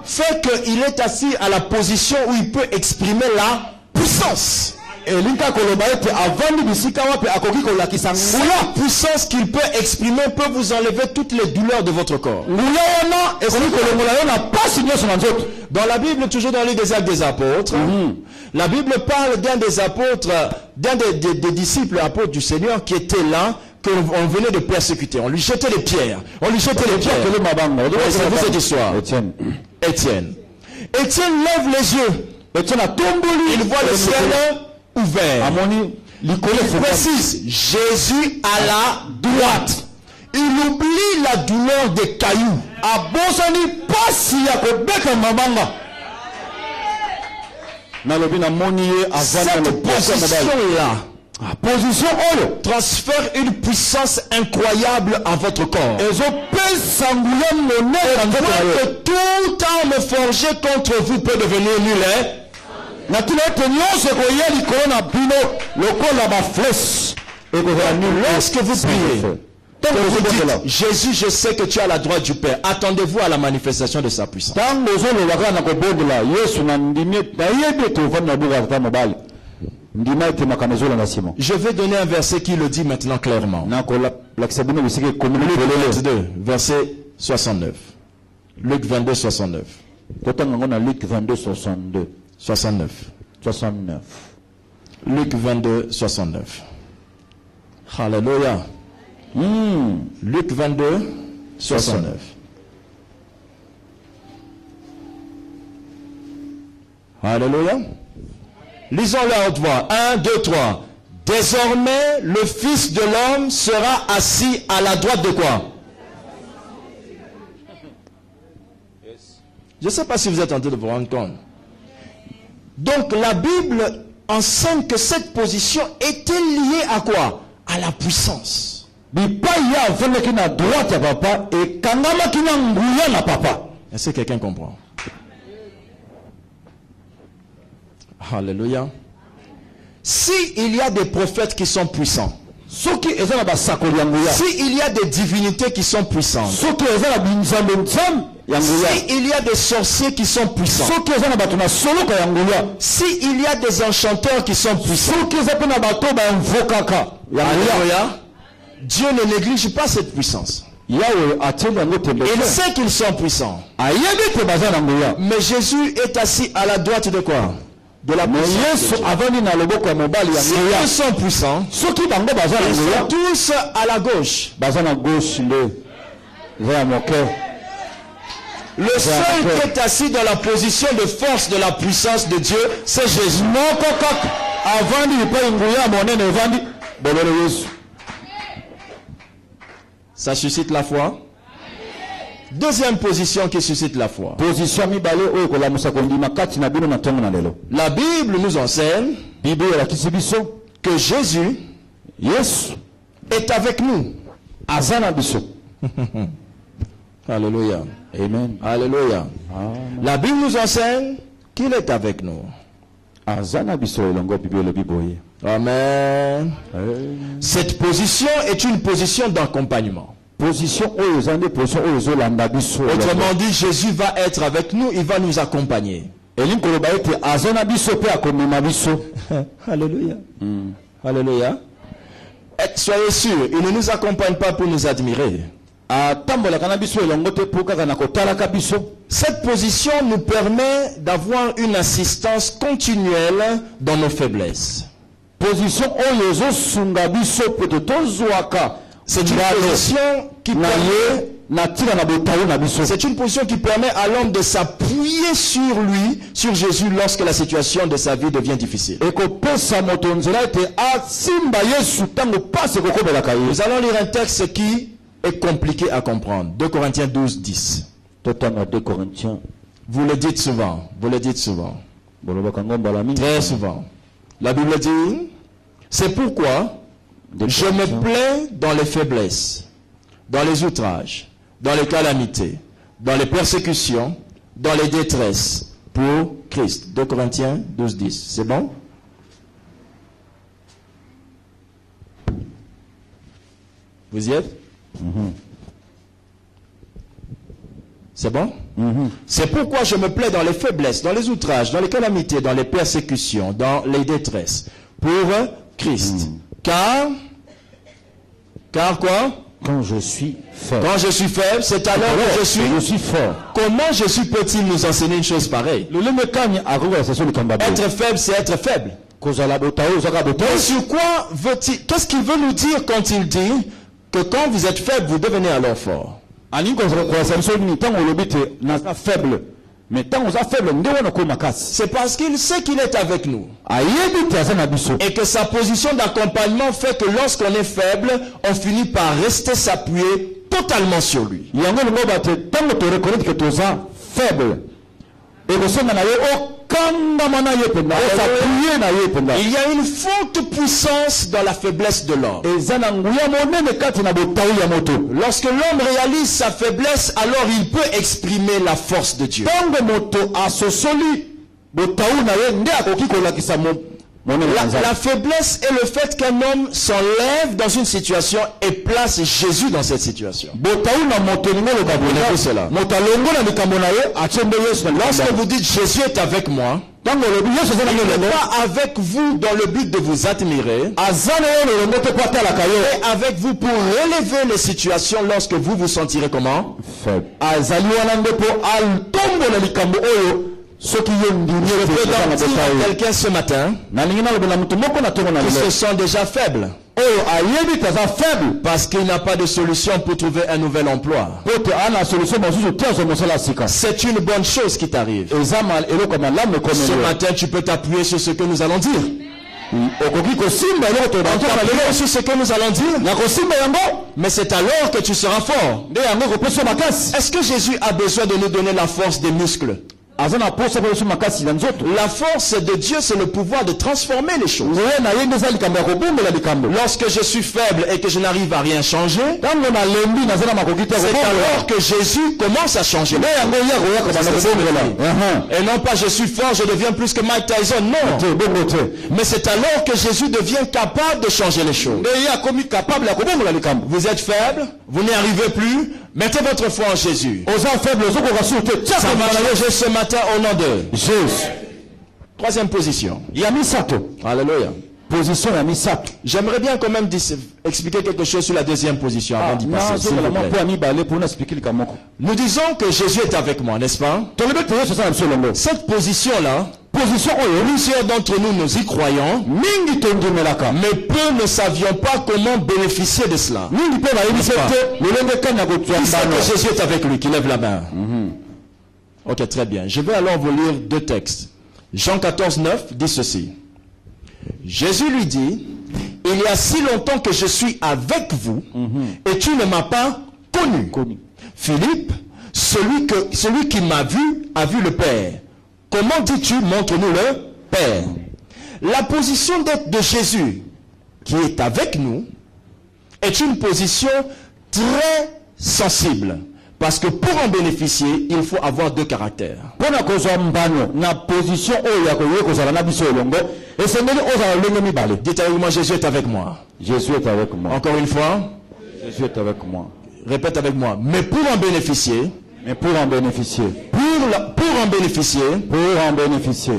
fait qu'il est assis à la position où il peut exprimer la puissance. elinga koloba ete avandi bisika wapi akoki kolakisa C'est ngula. la puissance qu'il peut exprimer peut vous enlever toutes les douleurs de votre corps. Ngula wana ekoki kolongola yo na pasi nyonso na nzoto. Dans la Bible, toujours dans le livre des Actes des Apôtres, la Bible parle d'un des apôtres, d'un des disciples apôtres du Seigneur qui était là, qu'on venait de persécuter. On lui jetait les pierres. On lui jetait les pierres. Kele mabanga. Ouais, c'est vous cette histoire. Étienne. Étienne. Étienne lève les yeux. Étienne a tomboli. Il voit le ciel ouvert. Amoni likolo Il précise, Jésus à la droite. Il oublie la douleur des cailloux. abosani pasi ya kobeka mabanga. Nalobi na moni ye avandi na Cette loboko ya mobali. position-là Position oyo transfère une puissance incroyable à votre corps. ezopesa nguya monene na nzoto na Que yo. toute arme forgée contre vous peut devenir nulle. Hein? Na tina ete nyonso ekoya likolo na bino lokola baflèche ekozala nul. Lorsque vous priez, Ntango vous ozobondela. dites, Jésus, je sais que tu es à la droite du Père. Attendez-vous à la manifestation de sa puissance. Ntango ozoloba kaka na kobondela yesu na ndimi nayebi ete ovandi na boka ata mobali ndima ete makambo ezolanda nsima. Je vais donner un verset qui le dit maintenant clairement. nakolakisa bino bisika ekomi Luc polele 22, verset 69. Luc 22, 69. totanga yango na Luc 22 62 69. 69. Luc 22, 69. Alléluia. Luc 22, 69. Alléluia. Lisons-le à haute voix. 1, 2, 3. Désormais, le Fils de l'homme sera assis à la droite de quoi? Je ne sais pas si vous êtes en train de vous rendre compte. Donc la Bible enseigne que cette position était liée à quoi? À la puissance. bipai ya avandaki na droite ya papa ekangamaki na nguya na papa. Est-ce que quelqu'un comprend? Alléluia. Si il y a des prophètes qui sont puissants, soki eza na basakoli ya nguya, si il y a des divinités qui sont puissantes, soki eza na binzambe nzambe ya nguya, si il y a des sorciers qui sont puissants, soki eza na bato na soloka ya nguya, si il y a des enchanteurs qui sont puissants, soki eza mpe na bato bainvokaka ya nguya, Alléluia, Dieu ne néglige pas cette puissance. yawe atieli yango tembe Il te. sait qu'ils sont puissants. ayebi ete baza na nguya. Mais Jésus est assis à la droite de quoi? De la me puissance. yesu de Dieu. avandi na loboko ya mobali ya Si nguya. ils sont puissants, soki bango baza na ils sont nguya, tous à la gauche. baza na gauche nde eza ya moke. Le seul qui est assis dans la position de force de la puissance de Dieu, c'est Jésus. moko kaka avandi lipai nguya monene evandi bololo yesu. Ça suscite la foi. Deuxième position qui suscite la foi. position ya mibale oyo ekolamusa kondima kati na bino na ntongo na lelo. La Bible nous enseigne bible elakisi biso que Jésus yesu est avec nous. aza na biso. Alléluia. Amen. Alléluia. Amen. La Bible nous enseigne qu'il est avec nous. aza na biso elongo bible elobi boye. Amen. Cette position est une position d'accompagnement. position oyo eza nde position oyo ezolanda biso. Autrement dit, Jésus va être avec nous, il va nous accompagner. elingi koloba ete aza na biso mpe akomema biso. Alléluia. Alléluia. Et soyez sûrs, il ne nous accompagne pas pour nous admirer. atambolaka na biso elongo te mpo kaka na kotalaka biso. Cette position nous permet d'avoir une assistance continuelle dans nos faiblesses. position oyo ezosunga biso mpe tozwaka C'est une position qui na permet, ye na ntina na botayo na biso. c'est une position qui permet à l'homme de s'appuyer sur lui, sur Jésus, lorsque la situation de sa vie devient difficile. ekopesa moto nzela ete asimba yesu ntango pasi ekokobelaka ye. Nous allons lire un texte qui est compliqué à comprendre. 2 Corinthiens 12, 10. totanga 2 Corinthiens Vous le dites souvent, vous le dites souvent, bolobaka ngo mbala mingi. très souvent. La Bible dit, c'est pourquoi je me plais dans les faiblesses, dans les outrages, dans les calamités, dans les persécutions, dans les détresses, pour Christ. 2 Corinthiens 12, 10. C'est bon? Vous y êtes? C'est bon? C'est pourquoi je me plais dans les faiblesses, dans les outrages, dans les calamités, dans les persécutions, dans les détresses, pour Christ. Car quoi? Quand je suis faible. Quand je suis faible, c'est alors que je suis fort. Comment Jésus peut-il nous enseigner une chose pareille? Être faible, c'est être faible. Mais sur quoi veut-il? Qu'est-ce qu'il veut nous dire quand il dit que quand vous êtes faible, vous devenez alors fort? C'est parce qu'il sait qu'il est avec nous. Et que sa position d'accompagnement fait que lorsqu'on est faible, on finit par rester s'appuyer totalement sur lui. Il y a une forte puissance dans la faiblesse de l'homme. Lorsque l'homme réalise sa faiblesse, alors il peut exprimer la force de Dieu. La faiblesse est le fait qu'un homme s'enlève dans une situation et place Jésus dans cette situation. Lorsque vous dites Jésus est avec moi, il n'est pas avec vous dans le but de vous admirer, et avec vous pour relever les situations lorsque vous vous sentirez comment? Faible. Je peux donc dire à quelqu'un ce matin qui se sent déjà faible parce qu'il n'a pas de solution pour trouver un nouvel emploi. C'est une bonne chose qui t'arrive. Ce matin, tu peux t'appuyer sur ce que nous allons dire. Sur ce que nous allons dire, mais c'est alors que tu seras fort. Est-ce que Jésus a besoin de nous donner la force des muscles? La force de Dieu, c'est le pouvoir de transformer les choses. Lorsque je suis faible et que je n'arrive à rien changer, c'est alors que Jésus commence à changer. Et non pas je suis fort, je deviens plus que Mike Tyson. Non. Mais c'est alors que Jésus devient capable de changer les choses. Vous êtes faible, vous n'y arrivez plus. Mettez votre foi en Jésus. Ça va changer ce matin au nom de Jésus. Troisième position. Alléluia. J'aimerais bien quand même expliquer quelque chose sur la deuxième position avant d'y passer. S'il vous plaît. Nous disons que Jésus est avec moi, n'est-ce pas? Cette position-là, plusieurs d'entre nous, nous y croyons, mais peu ne savions pas comment bénéficier de cela. Qui sait que Jésus est avec lui? Qui lève la main. Ok, très bien. Je vais alors vous lire deux textes. Jean 14, 9 dit ceci. Jésus lui dit, il y a si longtemps que je suis avec vous, et tu ne m'as pas connu. Philippe, celui qui m'a vu, a vu le Père. Comment dis-tu, montre-nous le Père? La position d'être de Jésus, qui est avec nous, est une position très sensible. Parce que pour en bénéficier, il faut avoir deux caractères. Dites avec moi, Jésus est avec moi. Jésus est avec moi. Encore une fois. Jésus est avec moi. Répète avec moi. Mais pour en bénéficier. Pour en bénéficier,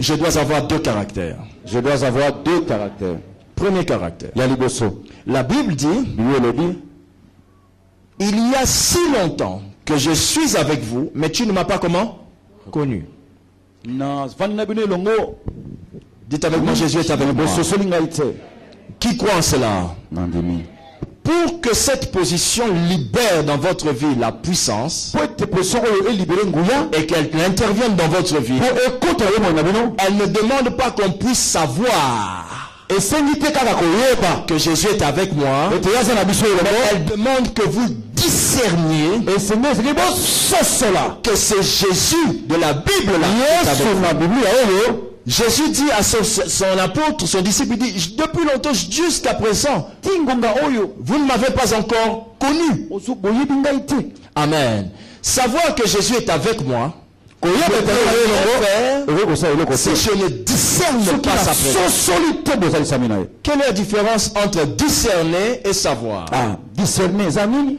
je dois avoir deux caractères. Premier caractère. La Bible dit, il y a si longtemps que je suis avec vous, mais tu ne m'as pas comment? Connu. Dites avec moi, Jésus est avec moi. Qui croit en cela? Pour que cette position libère dans votre vie la puissance et qu'elle intervienne dans votre vie, elle ne demande pas qu'on puisse savoir que Jésus est avec moi, mais elle demande que vous discerniez que c'est Jésus de la Bible là. Jésus dit à son apôtre, son disciple, il dit, depuis longtemps, jusqu'à présent, vous ne m'avez pas encore connu. Amen. Savoir que Jésus est avec moi, si je ne discerne pas sa présence. Quelle est la différence entre discerner et savoir? Discerner,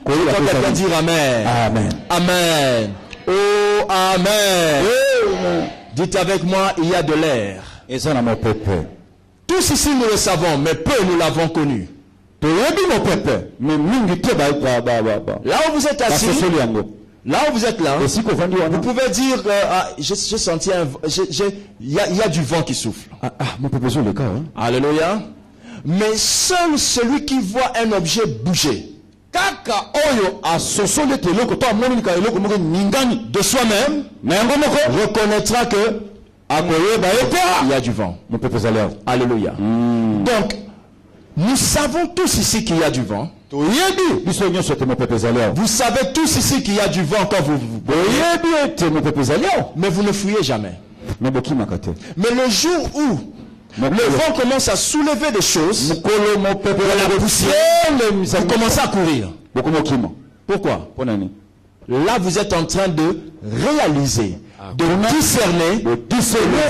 Quand quelqu'un dire Amen. Amen. Amen. Oh, Amen. Amen. Dites avec moi, il y a de l'air. Et ça, mon pépé. Tous ici, nous le savons, mais peu nous l'avons connu. Tu es bien, mon pépé. Mais mingi te ba. Là où vous êtes assis, là où vous êtes là, Et si qu'on va dire, vous pouvez dire, j'ai senti il y a du vent qui souffle. mon pépé, c'est le cas, hein. Alléluia. Mais seul celui qui voit un objet bouger Kaka oyo asosole te loko to amoni ka eloko moko ningani de soi-même, reconnaîtra que il y a du vent. mon pépé Zalia. Alléluia. Donc, nous savons tous ici qu'il y a du vent. To yebi biso nyonso te mon pépé Zalia. Vous savez tous ici qu'il y a du vent quand vous Yebi te mon pépé Zalia. mais vous ne fuyez jamais. Mais boki makate. Mais le jour où le vent commence à soulever des choses, Mukolo mon pépé de la poussière, vous commencez à courir. Boko mokima. Pourquoi? Ponani. Là, vous êtes en train de réaliser, de discerner que le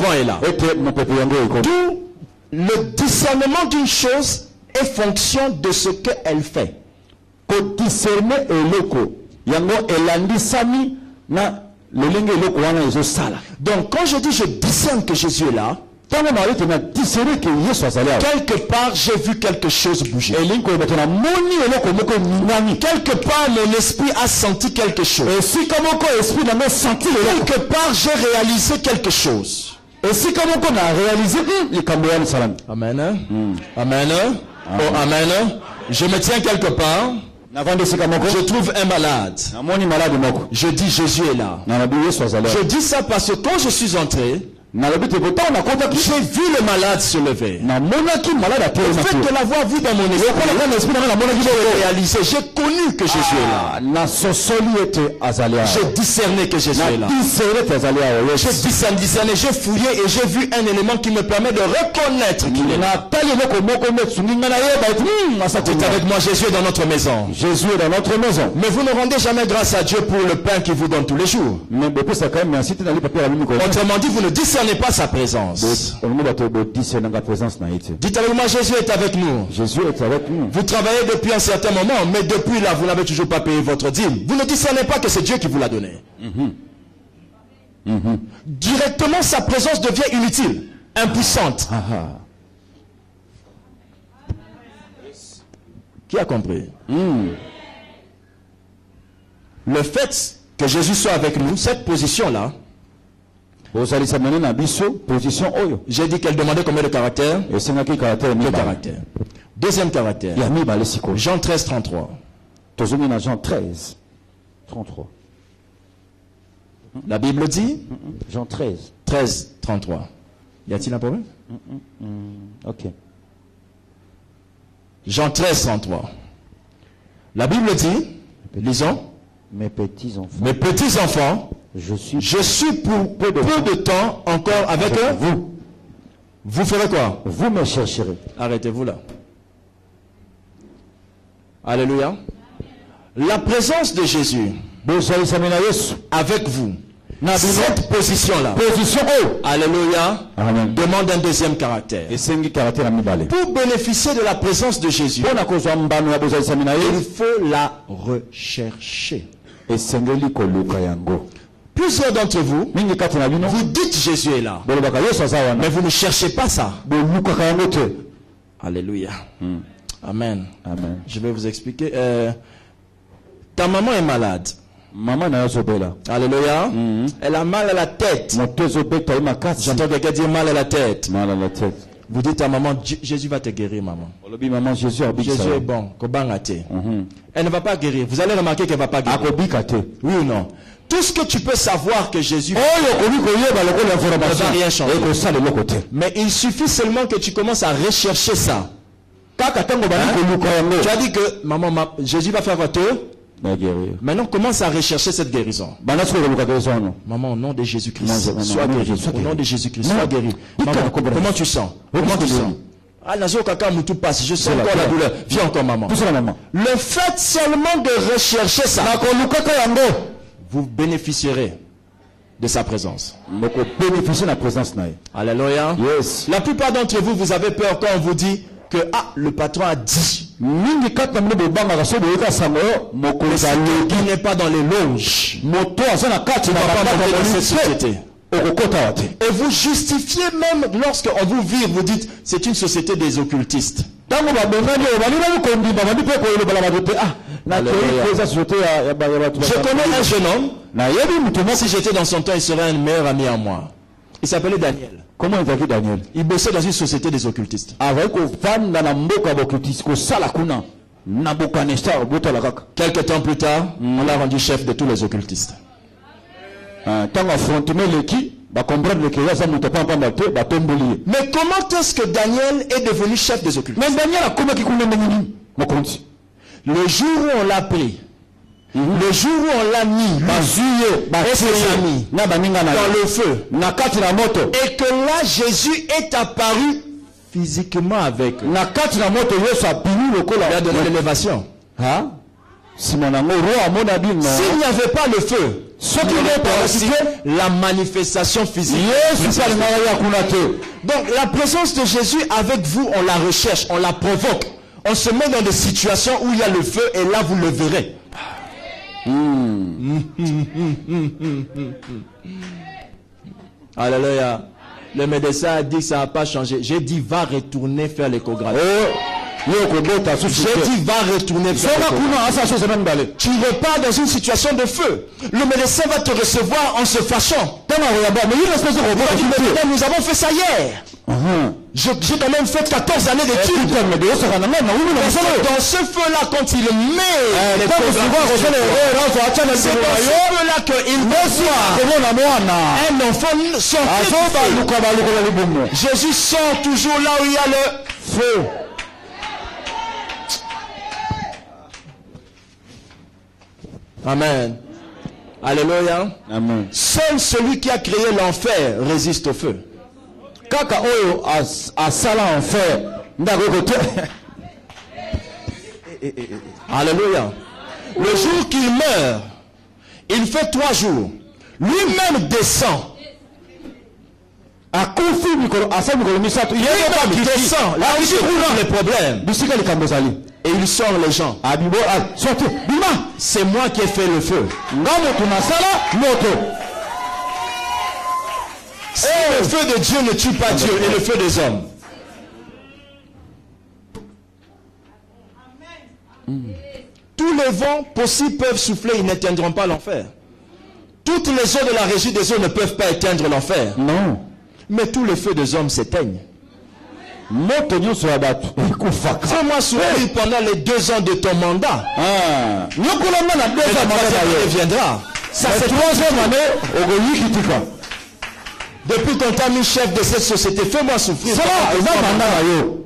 vent est là. Et mon pépé yango eko. Tout le discernement d'une chose est fonction de ce qu'elle fait. Ko discerner eloko. Yango elandi sami na lolenge eloko wana ezo sala. Donc, quand je dis je discerne que Jésus est là, quelque part j'ai vu quelque chose bouger. Quelque part mon esprit a senti quelque chose. Quelque part j'ai réalisé quelque chose. Amen. Amen. Oh, amen. Je me tiens quelque part. Je trouve un malade. Je dis Jésus est là. Je dis ça parce que quand je suis entré, j'ai vu le malade se lever. Le fait de l'avoir vu dans mon esprit, j'ai réalisé, j'ai connu que Jésus est là. J'ai discerné que Jésus est là. J'ai discerné, j'ai fouillé et j'ai vu un élément qui me permet de reconnaître qu'il est là. Dites avec moi, Jésus est dans notre maison. Jésus est dans notre maison. Mais vous ne rendez jamais grâce à Dieu pour le pain qu'il vous donne tous les jours. Autrement dit, vous ne discernez pas sa présence. Dites avec moi, Jésus est avec nous. Jésus est avec nous. Vous travaillez depuis un certain moment, mais depuis là, vous n'avez toujours pas payé votre dîme. Vous ne discernez pas que c'est Dieu qui vous l'a donné. Directement, sa présence devient inutile, impuissante. Qui a compris? Le fait que Jésus soit avec nous, cette position-là, j'ai dit qu'elle demandait combien de caractères? Deux caractères. Deuxième caractère. Jean 13, 33. Jean 13, 33. La Bible dit Jean 13. 13, 33. Y a-t-il un problème? Ok. Jean 13, 33. La Bible dit, lisons, mes petits enfants. mes petits enfants, je suis pour peu de temps encore avec vous. Vous ferez quoi? Vous me chercherez. Arrêtez-vous là. Alléluia. La présence de Jésus avec vous, cette position-là, alléluia, demande un deuxième caractère. Pour bénéficier de la présence de Jésus, il faut la rechercher. Plusieurs d'entre vous, vous dites Jésus est là, mais vous ne cherchez pas ça. Alléluia. Amen. Amen. Je vais vous expliquer. Ta maman est malade. Alléluia. Elle a mal à la tête. J'entends quelqu'un dire mal à la tête. Vous dites à maman, Jésus va te guérir, maman. Jésus est bon. Elle ne va pas guérir. Vous allez remarquer qu'elle ne va pas guérir. Oui ou non? Tout ce que tu peux savoir que Jésus ne va rien changer. Mais il suffit seulement que tu commences à rechercher ça. Tu as dit que maman, Jésus va faire votre maintenant commence à rechercher cette guérison. Maman, au nom de Jésus-Christ, sois guéri. Au nom de Jésus-Christ, sois guéri. Maman, comment tu sens? Comment tu sens? Ah, tout passe. Je sens encore la douleur. Viens encore, maman. Le fait seulement de rechercher ça, vous bénéficierez de sa présence. Alléluia. Yes. La plupart d'entre vous, vous avez peur quand on vous dit que le patron a dit. mingi kati na mine bobangaka so boyoka sango mokonzi Si alobi quelqu'un n'est pas dans les loges, moto aza na kati il na ne va pas bakata monter dans cette molise société. okokota wa te. Et vous justifiez même lorsqu'on vous vire, vous dites c'est une société des occultistes. Ntango babengani oyo balibali kondimba bandi mpe koyelobala bato te nakei Alléluia. mpe eza société ya bato Je connais un jeune homme, nayebi mutu moko si j'étais dans son temps, il serait un meilleur ami à moi. Il s'appelait Daniel. comment ezalaki Daniel Il bossait dans une société des occultistes. azali kovanda na mboka ya bokutisi kosala kuna na bokanestar botala kaka Quelques temps plus tard, on l'a rendu chef de tous les occultistes. ntango affrontime eleki bakomprendre leke aza moto pampamba te batomboli ye. Mais comment est-ce que Daniel est devenu chef des occultistes? mais Daniel akomaki kuna ndenge nini mokonzi Le jour où on l'a pris, le jour où on l'a mis, bazwi ye et ses amis, na baninga na dans ye le feu, na kati na moto et que là Jésus est apparu physiquement avec eux, na kati na moto yesu abimi lokola il a donné l'élévation. nsima nango ro amona bino S'il n'y avait pas le feu, soki il n'y avait pas aussi aussi la manifestation physique. yesu mpe alingaka ya kuna te. Donc la présence de Jésus avec vous, on la recherche, on la provoque. On se met dans des situations où il y a le feu et là vous le verrez. Alléluia. Le médecin a dit que ça n'a pas changé. J'ai dit va retourner faire l'échographie. Yo kobota susu J'ai te. dit va retourner faire Soka l'échographie. kuna asa chose na mbale. Tu repars dans une situation de feu. Le médecin va te recevoir en se fâchant. Tana oyaba mais il espèce de Il va dire, mais robot. putain, nous avons fait ça hier. J'ai quand même fait 14 années d'études. Mais de yosa kana na wulu na Parce solo. que dans ce feu-là, quand il met les Tango siwa photographies, kosala erreur aso acha na c'est solo dans ce yo. feu-là qu'il voit Komona mwana. un enfant sortir Aso du ba feu. luka ba luka libumu. Jésus sort toujours là où il y a le feu. Amen. Alléluia. Amen. Seul celui qui a créé l'enfer résiste au feu. Kaka oyo asala enfer. Ndako kote. Alléluia. Le jour qu'il meurt, il fait 3 jours. Lui-même descend. Akufi mikolo asa mikolo misato. Il descend. Là où se trouvent les problèmes. Bisika likambo zali. Et il sort les gens. Abibo sorti. Bima. C'est moi qui ai fait le feu. Ngamo tunasala moto. Si le feu de Dieu ne tue pas Dieu et le feu des hommes. Tous les vents possibles peuvent souffler, ils n'éteindront pas l'enfer. Toutes les eaux de la régie des eaux ne peuvent pas éteindre l'enfer. Non. Mais tous les feux des hommes s'éteignent. Moto nyonso ya bato ekufaka. Fais-moi souffrir pendant les 2 ans de ton mandat. nyokolanga na Et deux la ans troisième année mabele viendra. Ça c'est troisième année okoyikitika. depuis qu'on t'a mis chef de cette société, fais-moi souffrir. Sala eza manda na yo.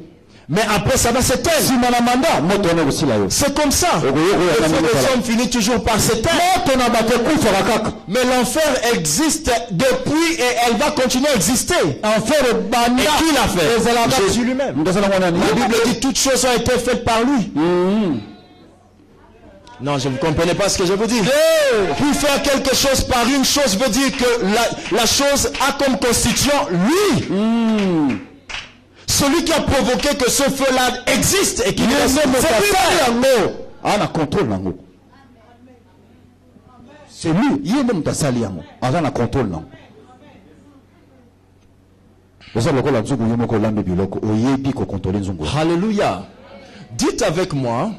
Mais après ça va s'éteindre. Nsima na manda moto wana ekosila yo. C'est comme ça. Oui, oui, oui, Le oui, feu oui, des oui. hommes finit toujours par s'éteindre. Moto na bato ekufaka kaka. Mais l'enfer existe depuis et elle va continuer à exister. Enfer ebanda. Et qui l'a fait? Ezalaka Jésus lui-même. ndasala mwana ni. La Bible dit toutes choses ont été faites par lui. Non, je ne comprenez pas ce que je vous dis. Pour faire quelque chose par une chose veut dire que la chose a comme constituant lui. Celui qui a provoqué que ce feu-là existe et qui ne Yese fait moto plus asali rien. yango ana contrôle nango. C'est lui, ye nde moto asali yango aza na contrôle nango. Eza lokola nzungu ye moko olambi biloko oyebi kokontrole nzungu. Alléluia. Dites avec moi,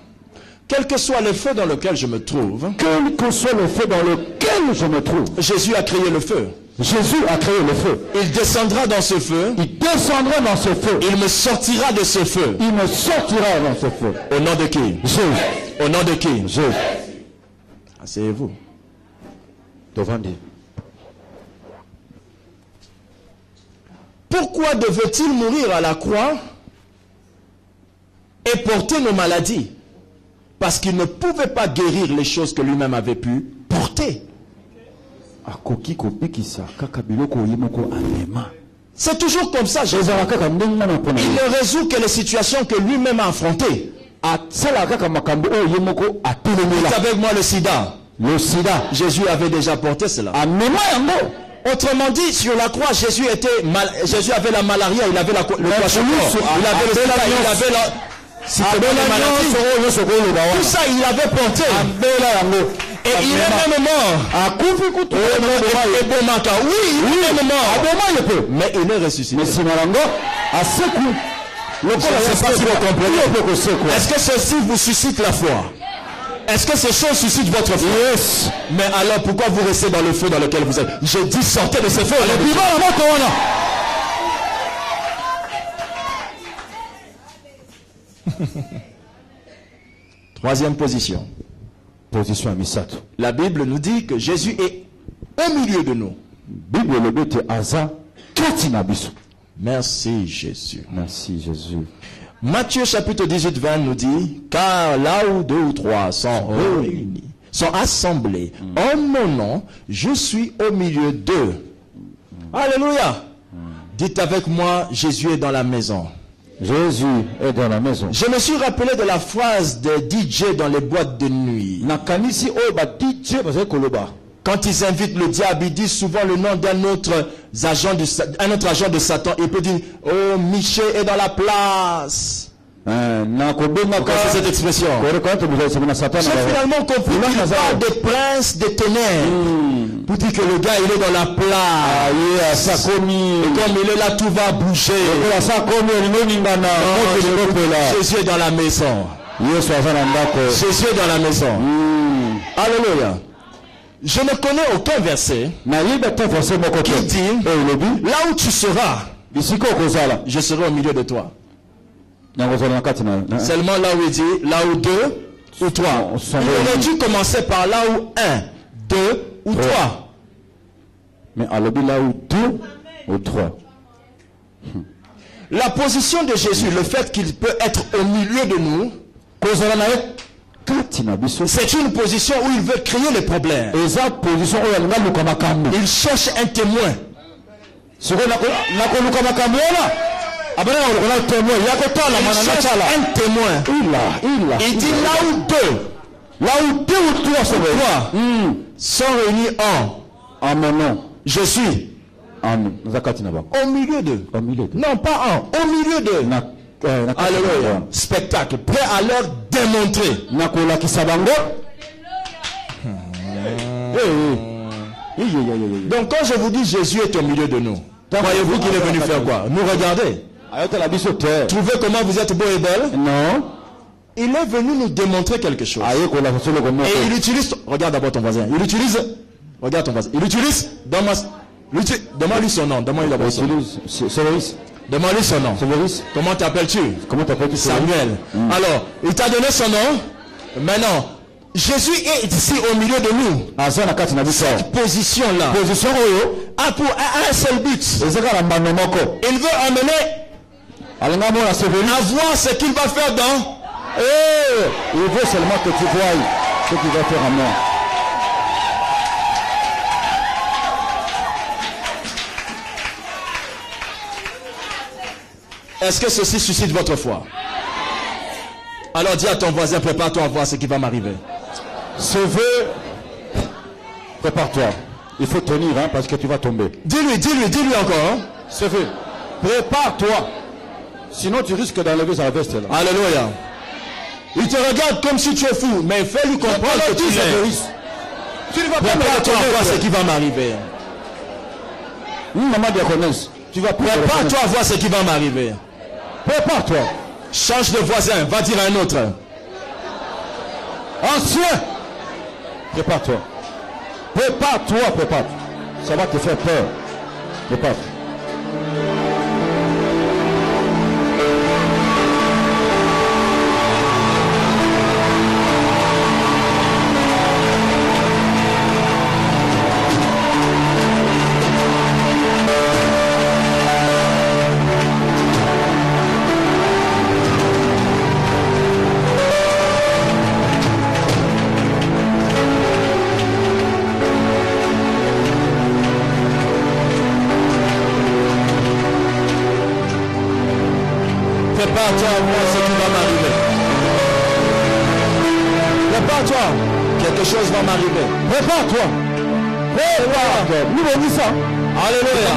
quel que soit le feu dans lequel je me trouve, Quel que soit le feu dans lequel je me trouve, Jésus a créé le feu. Jésus a créé le feu. Il descendra dans ce feu. Il descendra dans ce feu. Il me sortira de ce feu. Il me sortira dans ce feu. Au nom de qui? Jésus. Au nom de qui? Jésus. Asseyez-vous. Devant Dieu. Pourquoi devait-il mourir à la croix et porter nos maladies? Parce qu'il ne pouvait pas guérir les choses que lui-même avait pu porter. Akoki kopekisa kaka biloko ye moko amema. C'est toujours comme ça, Jésus. Ezala kaka ndenge na pona. Il ne résout que les situations que lui-même a affrontées. Asala kaka makambo oyo ye moko Dites atelemela. avec moi le sida. Le sida. Jésus avait déjà porté cela. Amema yango. Autrement dit, sur la croix, Jésus avait la malaria, il avait le kwashiorkor, il avait le sida, il avait Si tu donnes les maladies, tout ça, il avait porté. Et il est même mort. Oui, il est même mort. Mais il est ressuscité. Je ne sais pas si vous comprenez. Est-ce que ceci vous suscite la foi? Est-ce que ces choses suscitent votre foi? Yes. Mais alors pourquoi vous restez dans le feu dans lequel vous êtes? Je dis sortez de ce feu. Troisième position. Position à Misato. La Bible nous dit que Jésus est au milieu de nous. Bible le but aza katina biso. Merci Jésus. Merci Jésus. Matthieu chapitre 18-20 nous dit, car là où 2 ou 3 sont réunis, sont assemblés en mon nom, je suis au milieu d'eux. Alléluia. Dites avec moi, Jésus est dans la maison. Jésus est dans la maison. Je me suis rappelé de la phrase de DJ dans les boîtes de nuit. Quand ils invitent le diable, ils disent souvent le nom d'un autre agent de Satan. Il peut dire, oh, Michel est dans la place. Vous connaissez cette expression? J'ai finalement compris qu'il parle des princes des ténèbres. Pour dire que le gars, il est dans la place. Et comme il est là, tout va bouger. Jésus est dans la maison. Jésus est dans la maison. Alléluia. Je ne connais aucun verset qui dit, là où tu seras, je serai au milieu de toi. Seulement là où il dit, là où 2 ou 3. Il aurait dû commencer par là où 1, 2 ou 3. Mais à l'objet là où 2 ou 3. La position de Jésus, le fait qu'il peut être au milieu de nous, c'est une position où il veut créer les problèmes. Il cherche un témoin. Il cherche un témoin. Il dit là où 2 ou 3 sont réunis en mon nom. Je suis au milieu d'eux. Non, pas au milieu d'eux. Alléluia. Spectacle. Prêt à leur démontrer. Donc quand je vous dis Jésus est au milieu de nous, croyez-vous qu'il est venu faire quoi? Nous regarder. Trouvez comment vous êtes beau et belle? Non. Il est venu nous démontrer quelque chose. Et il utilise, regarde d'abord ton voisin. Il utilise, regarde ton voisin. Il utilise, demande-lui son nom. Demande-lui d'abord son nom. Demande-lui son nom. Comment t'appelles-tu? Samuel. Alors, il t'a donné son nom. Maintenant, Jésus est ici au milieu de nous. Cette position-là a pour un seul but. Il veut amener à voir ce qu'il va faire dans. Il veut seulement que tu voies ce qu'il va faire en moi. Est-ce que ceci suscite votre foi? Alors dis à ton voisin, prépare-toi à voir ce qui va m'arriver. Ce vœu, prépare-toi. Il faut tenir parce que tu vas tomber. Dis-lui encore. Ce vœu, prépare-toi. Sinon tu risques d'enlever sa veste là. Alléluia. Il te regarde comme si tu es fou, mais fais-lui comprendre que tu l'es. Tu ne vas pas prépare-toi à voir ce qui va m'arriver. Maman diaconesse, tu vas prépare-toi à voir ce qui va m'arriver. Prépare-toi. Change de voisin, va dire à un autre. Ancien, prépare-toi. Prépare-toi. Ça va te faire peur. Prépare-toi. Prépare-toi à voir ce qui va m'arriver. Prépare-toi. Quelque chose va m'arriver. Prépare-toi. Nous dit ça. Alléluia.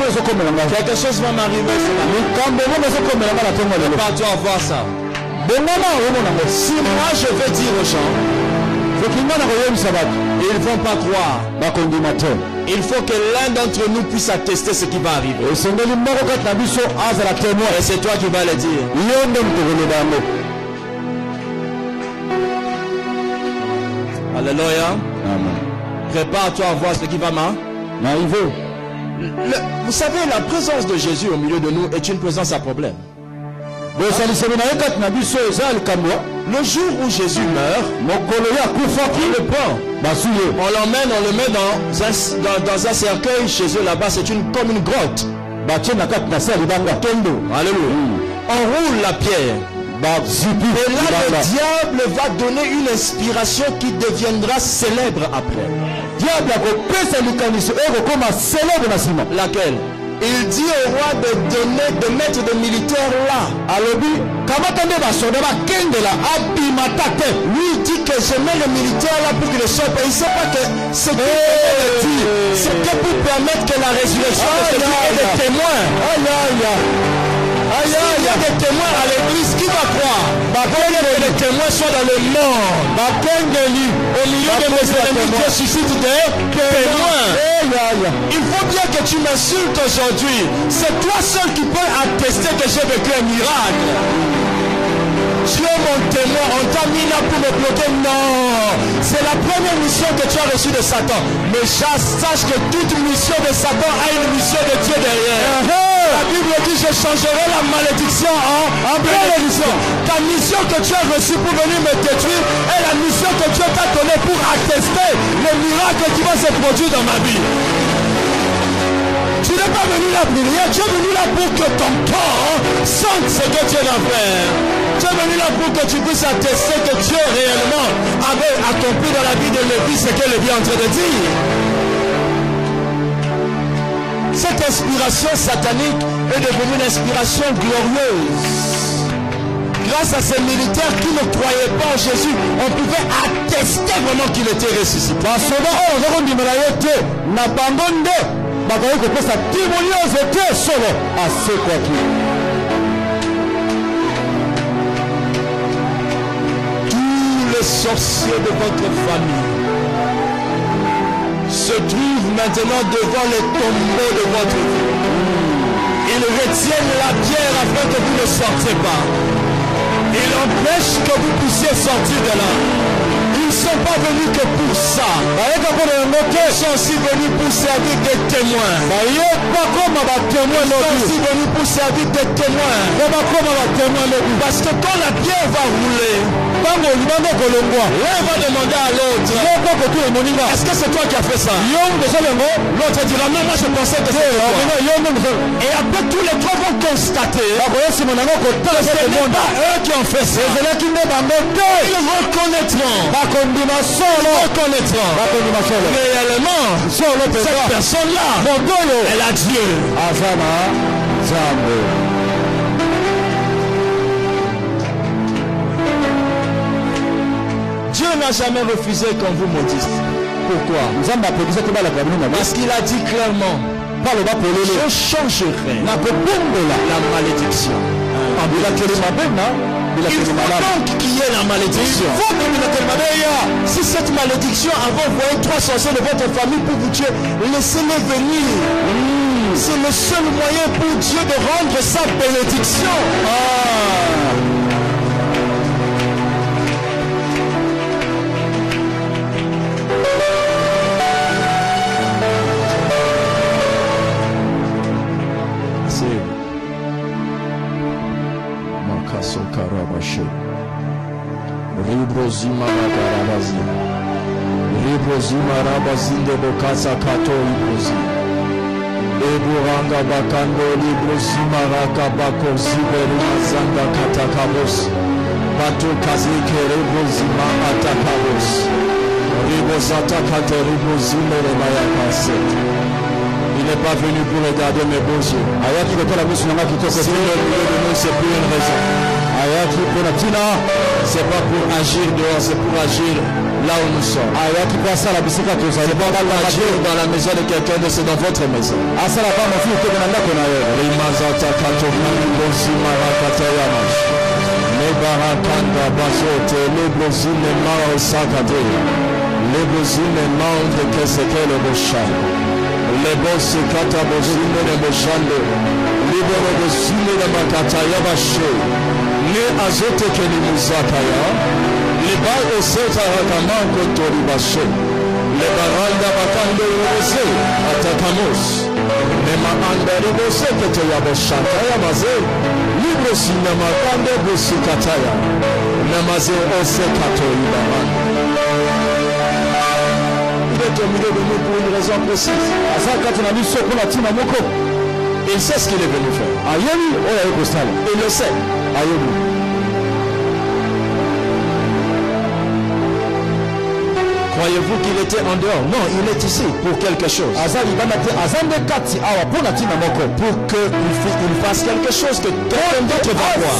Quelque chose va m'arriver. Prépare-toi à voir ça. Si moi je vais dire aux gens, ils ne vont pas croire. Il faut que l'un d'entre nous puisse attester ce qui va arriver. Et c'est toi qui vas le dire. Alléluia. Prépare-toi à voir ce qui va m'arriver. Vous savez, la présence de Jésus au milieu de nous est une présence à problème. Le jour où Jésus meurt, on le prend. On l'emmène, on le met dans un cercueil chez eux là-bas. C'est comme une grotte. Alléluia. On roule la pierre. Et là, le diable va donner une inspiration qui deviendra célèbre après. Laquelle? Il dit au roi de mettre des militaires là. Lui il dit que je mets les militaires là pour qu'ils ne soient pas. Il ne sait pas que ce qu'il dit, c'était pour permettre que la résurrection de Jésus ait des témoins. S'il y a des témoins à l'église, qui va croire? Que les témoins soient dans le monde. Au milieu de mes ennemis, Dieu suscite des témoins. Il faut bien que tu m'insultes aujourd'hui. C'est toi seul qui peux attester que j'ai vécu un miracle. Tu es mon témoin, on t'a mis là pour me bloquer. Non, c'est la première mission que tu as reçue de Satan. Mais sache que toute mission de Satan a une mission de Dieu derrière. La Bible dit, je changerai la malédiction en bénédiction. Ta mission que tu as reçue pour venir me détruire est la mission que Dieu t'a donnée pour attester le miracle qui va se produire dans ma vie. Tu n'es pas venu là pour rien, tu es venu là pour que ton corps sente ce que Dieu va faire. Tu es venu là pour que tu puisses attester que Dieu réellement avait accompli dans la vie de Lévi ce que Lévi est en train de dire. Cette inspiration satanique est devenue une inspiration glorieuse. Grâce à ces militaires qui ne croyaient pas en Jésus, on pouvait attester vraiment qu'il était ressuscité. Tous les sorciers de votre famille se trouvent maintenant devant les tombeaux de votre vie. Ils retiennent la pierre afin que vous ne sortiez pas. Ils empêchent que vous puissiez sortir de là. Ils ne sont pas venus que pour ça. Ils sont aussi venus pour servir des témoins. Ils sont aussi venus pour servir des témoins. Parce que quand la pierre va rouler, l'un va demander à l'autre, est-ce que c'est toi qui as fait ça? L'autre dira, non, moi je pensais que c'était toi. Et après tous les trois vont constater que ce n'est pas eux qui ont fait ça. Ils reconnaîtront réellement cette personne-là, elle a Dieu. Dieu n'a jamais refusé qu'on vous maudisse. Pourquoi? Parce qu'il a dit clairement, je changerai la malédiction. Il faut donc qu'il y ait la malédiction. Si cette malédiction avait envoyé 3 sorciers de votre famille pour vous tuer, laissez-les venir. C'est le seul moyen pour Dieu de rendre sa bénédiction. Ribrozima Rabazi Ribrozima Rabazinde Bokasa Kato Librozi Eburanga Bakando Librozima Rakabako Ziberi Mazanga Katakabos Bato Kazike Ribrozima Atakabos Ribozata Kate Ribrozime Remayakase. Il n'est pas venu pour regarder mes beaux yeux. Si le milieu de nous, c'est plus une raison. C'est pas pour agir dehors, c'est pour agir là où nous sommes. C'est pas pour agir dans la maison de quelqu'un, c'est dans votre maison. makanda bazote lebrozine mao sakate lebrozine mao de kesekele boshando lebose kata bozine de boshando libero bozine de makata yabashe le azote keli muzakaya le ba oseta hakamango tori bashe le baranda bakando yose atakamos le maanda ribose kete yaboshanta yamaze libro sinama kando bosikataya namaze ose kato ibaba. Il est au milieu de nous pour une raison précise. Il sait ce qu'il est venu faire. Il le sait. Croyez-vous qu'il était en dehors? Non, il est ici pour quelque chose. Pour qu'il fasse quelque chose que quelqu'un d'autre va voir.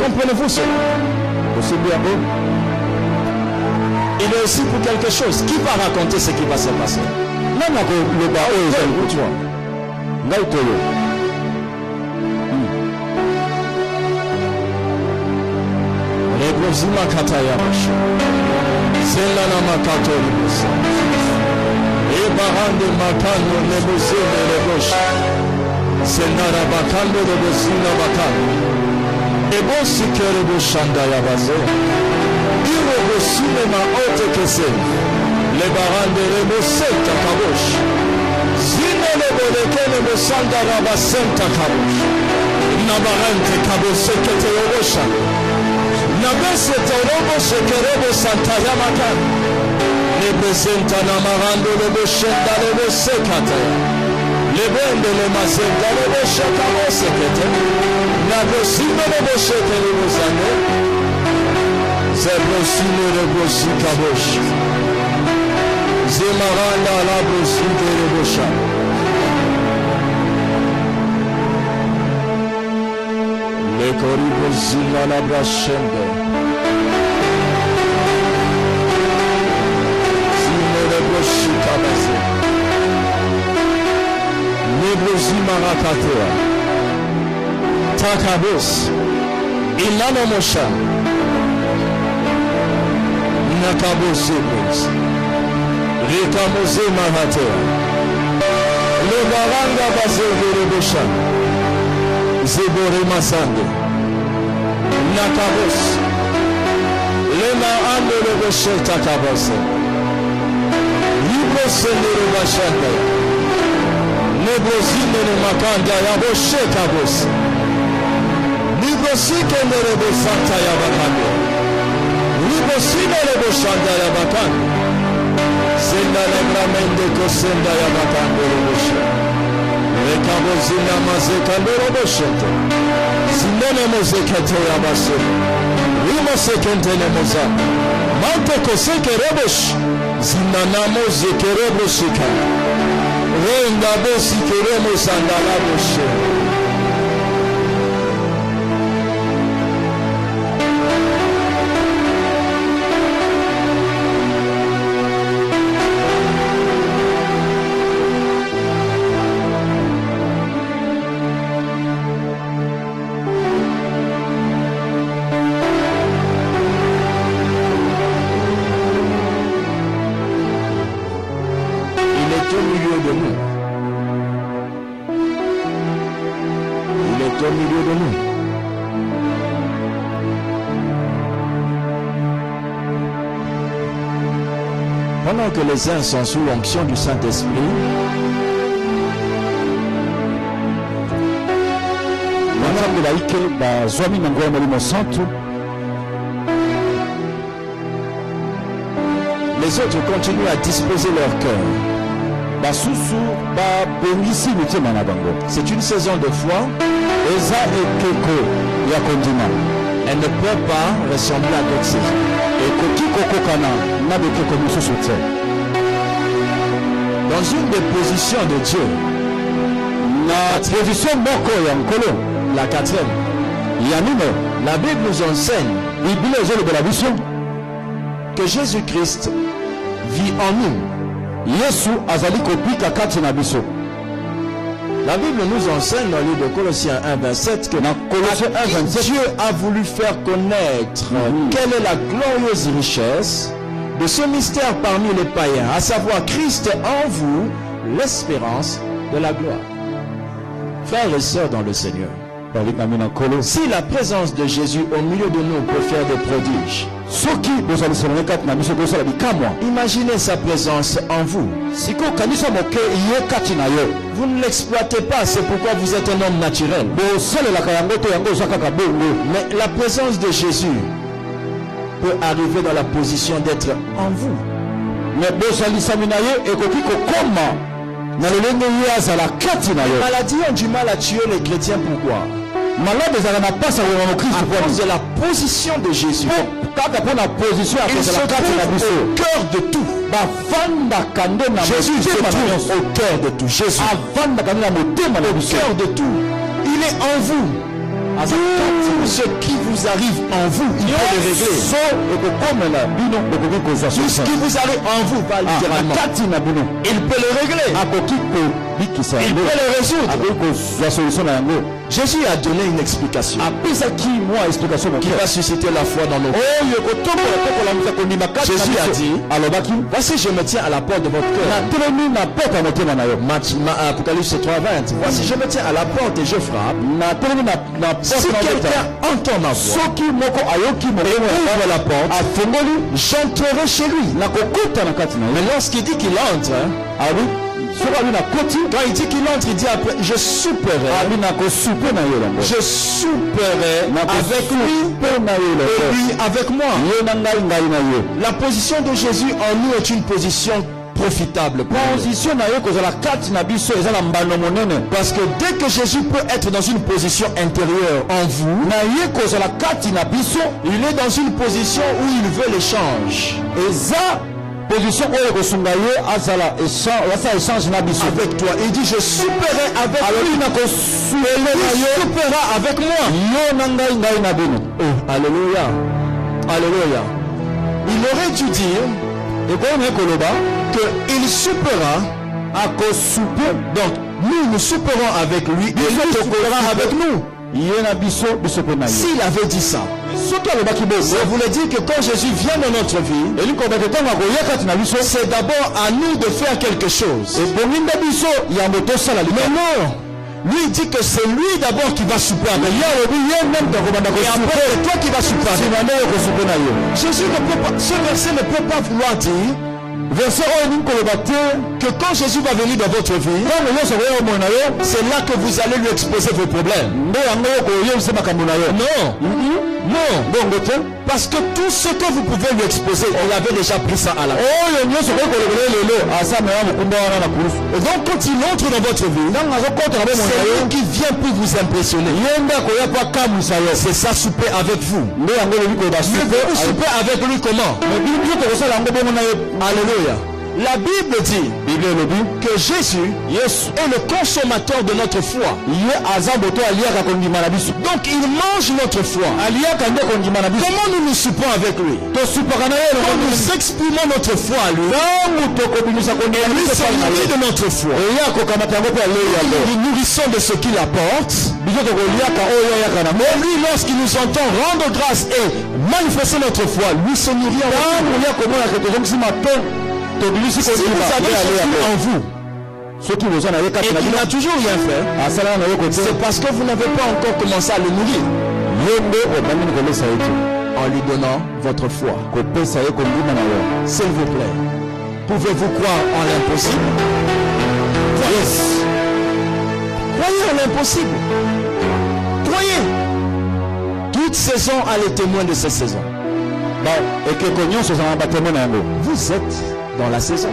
Comprenez-vous ça? Il est aussi pour quelque chose. Qui va raconter ce qui va se passer? Lebrozima kataya basho. Zelana makato libosa. Ebarande makano lebozine lebosha. Zenara bakando lebozina bakano. Ebosi kerebo shanda yabazo. Irobosine ma ote kese. Lebarande lebose takabosh. Zine leboleke lebosanda rabasenta kabosh. Nabarante kabose kete yobosha. Nabese torobo shekerebo santa yamakan. Lebesenta namarando lebo shenda lebo sekata. Lebende le mazenda lebo shekamo sekete. Nabesime lebo shekerebo zane. Zebrosine lebo sikabosh. Zemaranda labo sikerebo shan. Le koribo zina la brashende. Zine le broshikabase. Nebrozi marakatea. Takabos. Ilano mosha. Nakabose bos. Rekamose maratea. Le baranga bazegere bosha. Zebore masande nakabos lema ando le boshe takabos libose le bashande nebozine le makanda ya boshe kabos libosike le bosanta ya bakande libosine le boshanda ya bakande zenda la gramende kosenda ya bakande le boshe Rekabozina mazekandoro boshete. Zinene mozekete yabase. Rimo sekentene moza. Mante koseke rebosh. Zinana mozeke reboshika. Renda bosi keremo sandala boshe. Pendant que les uns sont sous l'onction du Saint-Esprit, les autres continuent à disposer leur cœur. C'est une saison de foi. Elle ne peut pas ressembler à d'autres saisons. Dans une des positions de Dieu, la quatrième, la Bible nous enseigne que Jésus-Christ vit en nous. La Bible nous enseigne dans le livre de Colossiens 1:27 que Dieu a voulu faire connaître quelle est la glorieuse richesse de ce mystère parmi les païens, à savoir Christ en vous, l'espérance de la gloire. Frères et sœurs dans le Seigneur, si la présence de Jésus au milieu de nous peut faire des prodiges, imaginez sa présence en vous. Vous ne l'exploitez pas, c'est pourquoi vous êtes un homme naturel. Mais la présence de Jésus peut arriver dans la position d'être en vous. Les maladies ont du mal à tuer les chrétiens. Pourquoi? À cause de la position de Jésus. Il se trouve au cœur de tout. Jésus se trouve au cœur de tout. Jésus au cœur de tout. Il est en vous. Tout ce qui vous arrive en vous, il peut le régler. Tout ce qui vous arrive en vous va littéralement. Il peut le régler. Il peut le résoudre. Jésus a donné une explication qui va susciter la foi dans nos cœurs. Jésus a dit, voici je me tiens à la porte de votre cœur. Apocalypse 3:20. Voici je me tiens à la porte et je frappe. Si quelqu'un entend ma voix et ouvre la porte, j'entrerai chez lui. Mais lorsqu'il dit qu'il entre, quand il dit qu'il entre, il dit après, je souperai avec lui et lui avec moi. La position de Jésus en nous est une position profitable. Parce que dès que Jésus peut être dans une position intérieure en vous, il est dans une position où il veut l'échange. Position avec toi. Il dit je souperai avec lui. Il soupera avec moi. Oh, alléluia. Alléluia. Il aurait dû dire qu'il soupera. Donc nous souperons avec lui et lui soupera avec nous. S'il avait dit ça, ça voulait dire que quand Jésus vient dans notre vie, c'est d'abord à nous de faire quelque chose. Mais non, lui il dit que c'est lui d'abord qui va souper avec lui. Et après c'est toi qui vas souper avec lui. Jésus ne peut pas, ce verset ne peut pas vouloir dire que quand Jésus va venir dans votre vie, c'est là que vous allez lui exposer vos problèmes. Non, parce que tout ce que vous pouvez lui exposer, il avait déjà pris ça à la main. Et donc quand il entre dans votre vie, c'est lui qui vient pour vous impressionner. C'est ça, souper avec vous. Mais vous souper avec lui comment? Alléluia. La Bible dit que Jésus est le consommateur de notre foi. Donc il mange notre foi. Comment nous nous soupons avec lui? Quand nous exprimons notre foi à lui, lui se nourrit de notre foi. Nous nourrissons de ce qu'il apporte. Mais lui, lorsqu'il nous entend rendre grâce et manifester notre foi, lui se nourrit si vous avez Jésus en vous et qu'il n'a toujours rien fait, c'est parce que vous n'avez pas encore commencé à le nourrir en lui donnant votre foi. S'il vous plaît, pouvez-vous croire en l'impossible? Croyez en l'impossible. Croyez. Toute saison a les témoins de cette saison. Vous êtes dans la saison.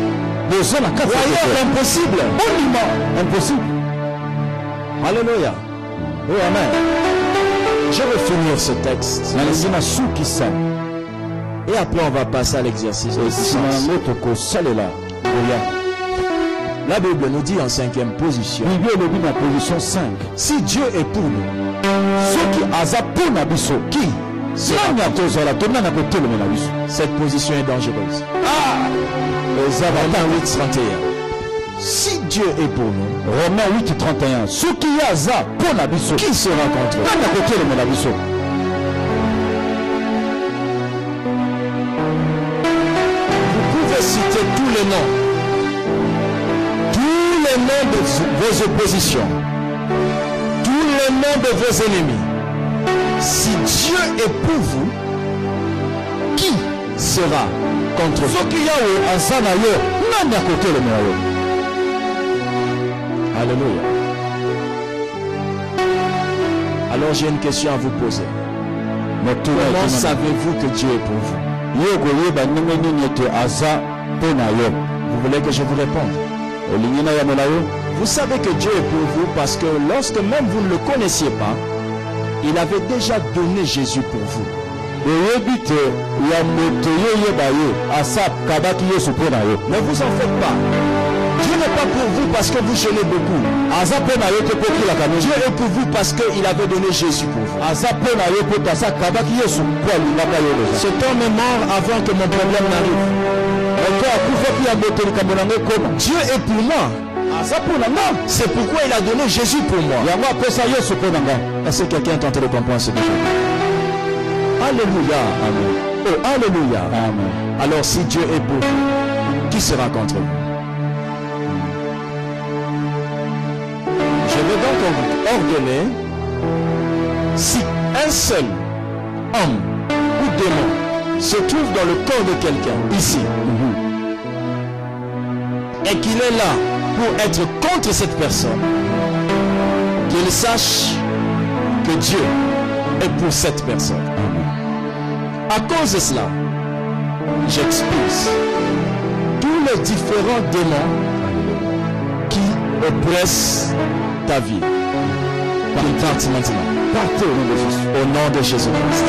Croyez en l'impossible. Impossible. Alléluia. Oh, amen. Je vais finir ce texte. Et après on va passer à l'exercice. La Bible nous dit en 5e position. Si Dieu est pour nous, qui? Cette position est dangereuse. Romains 8:31. Si Dieu est pour nous, Romains 8, 31. Soki yaza pona biso. qui sera contre nous? Nani akotelemela biso? Vous pouvez citer tous les noms de vos oppositions, tous les noms de vos ennemis. Si Dieu est pour vous, qui sera contre vous? Soki yawe aza na yo, nani akotelemela yo? Alléluia. Alors j'ai une question à vous poser. Comment savez-vous que Dieu est pour vous? Vous voulez que je vous réponde? Vous savez que Dieu est pour vous parce que lorsque même vous ne le connaissiez pas, il avait déjà donné Jésus pour vous. Ne vous en faites pas. Dieu n'est pas pour vous parce que vous gênez beaucoup. Dieu est pour vous parce qu'il avait donné Jésus pour vous. Cet homme est mort avant que mon problème n'arrive. Dieu est pour moi. C'est pourquoi il a donné Jésus pour moi. Est-ce que quelqu'un est tenté de comprendre ce que je dis? Alléluia. Amen. Oh, alléluia. Amen. Alors si Dieu est pour vous, qui sera contre vous? Je vais donc ordonner, si un seul homme ou démon se trouve dans le corps de quelqu'un ici, et qu'il est là pour être contre cette personne, qu'il sache que Dieu est pour cette personne. À cause de cela, j'expulse tous les différents démons qui oppressent ta vie. Qu'ils partent maintenant. Partez au nom de Jésus. Au nom de Jésus-Christ.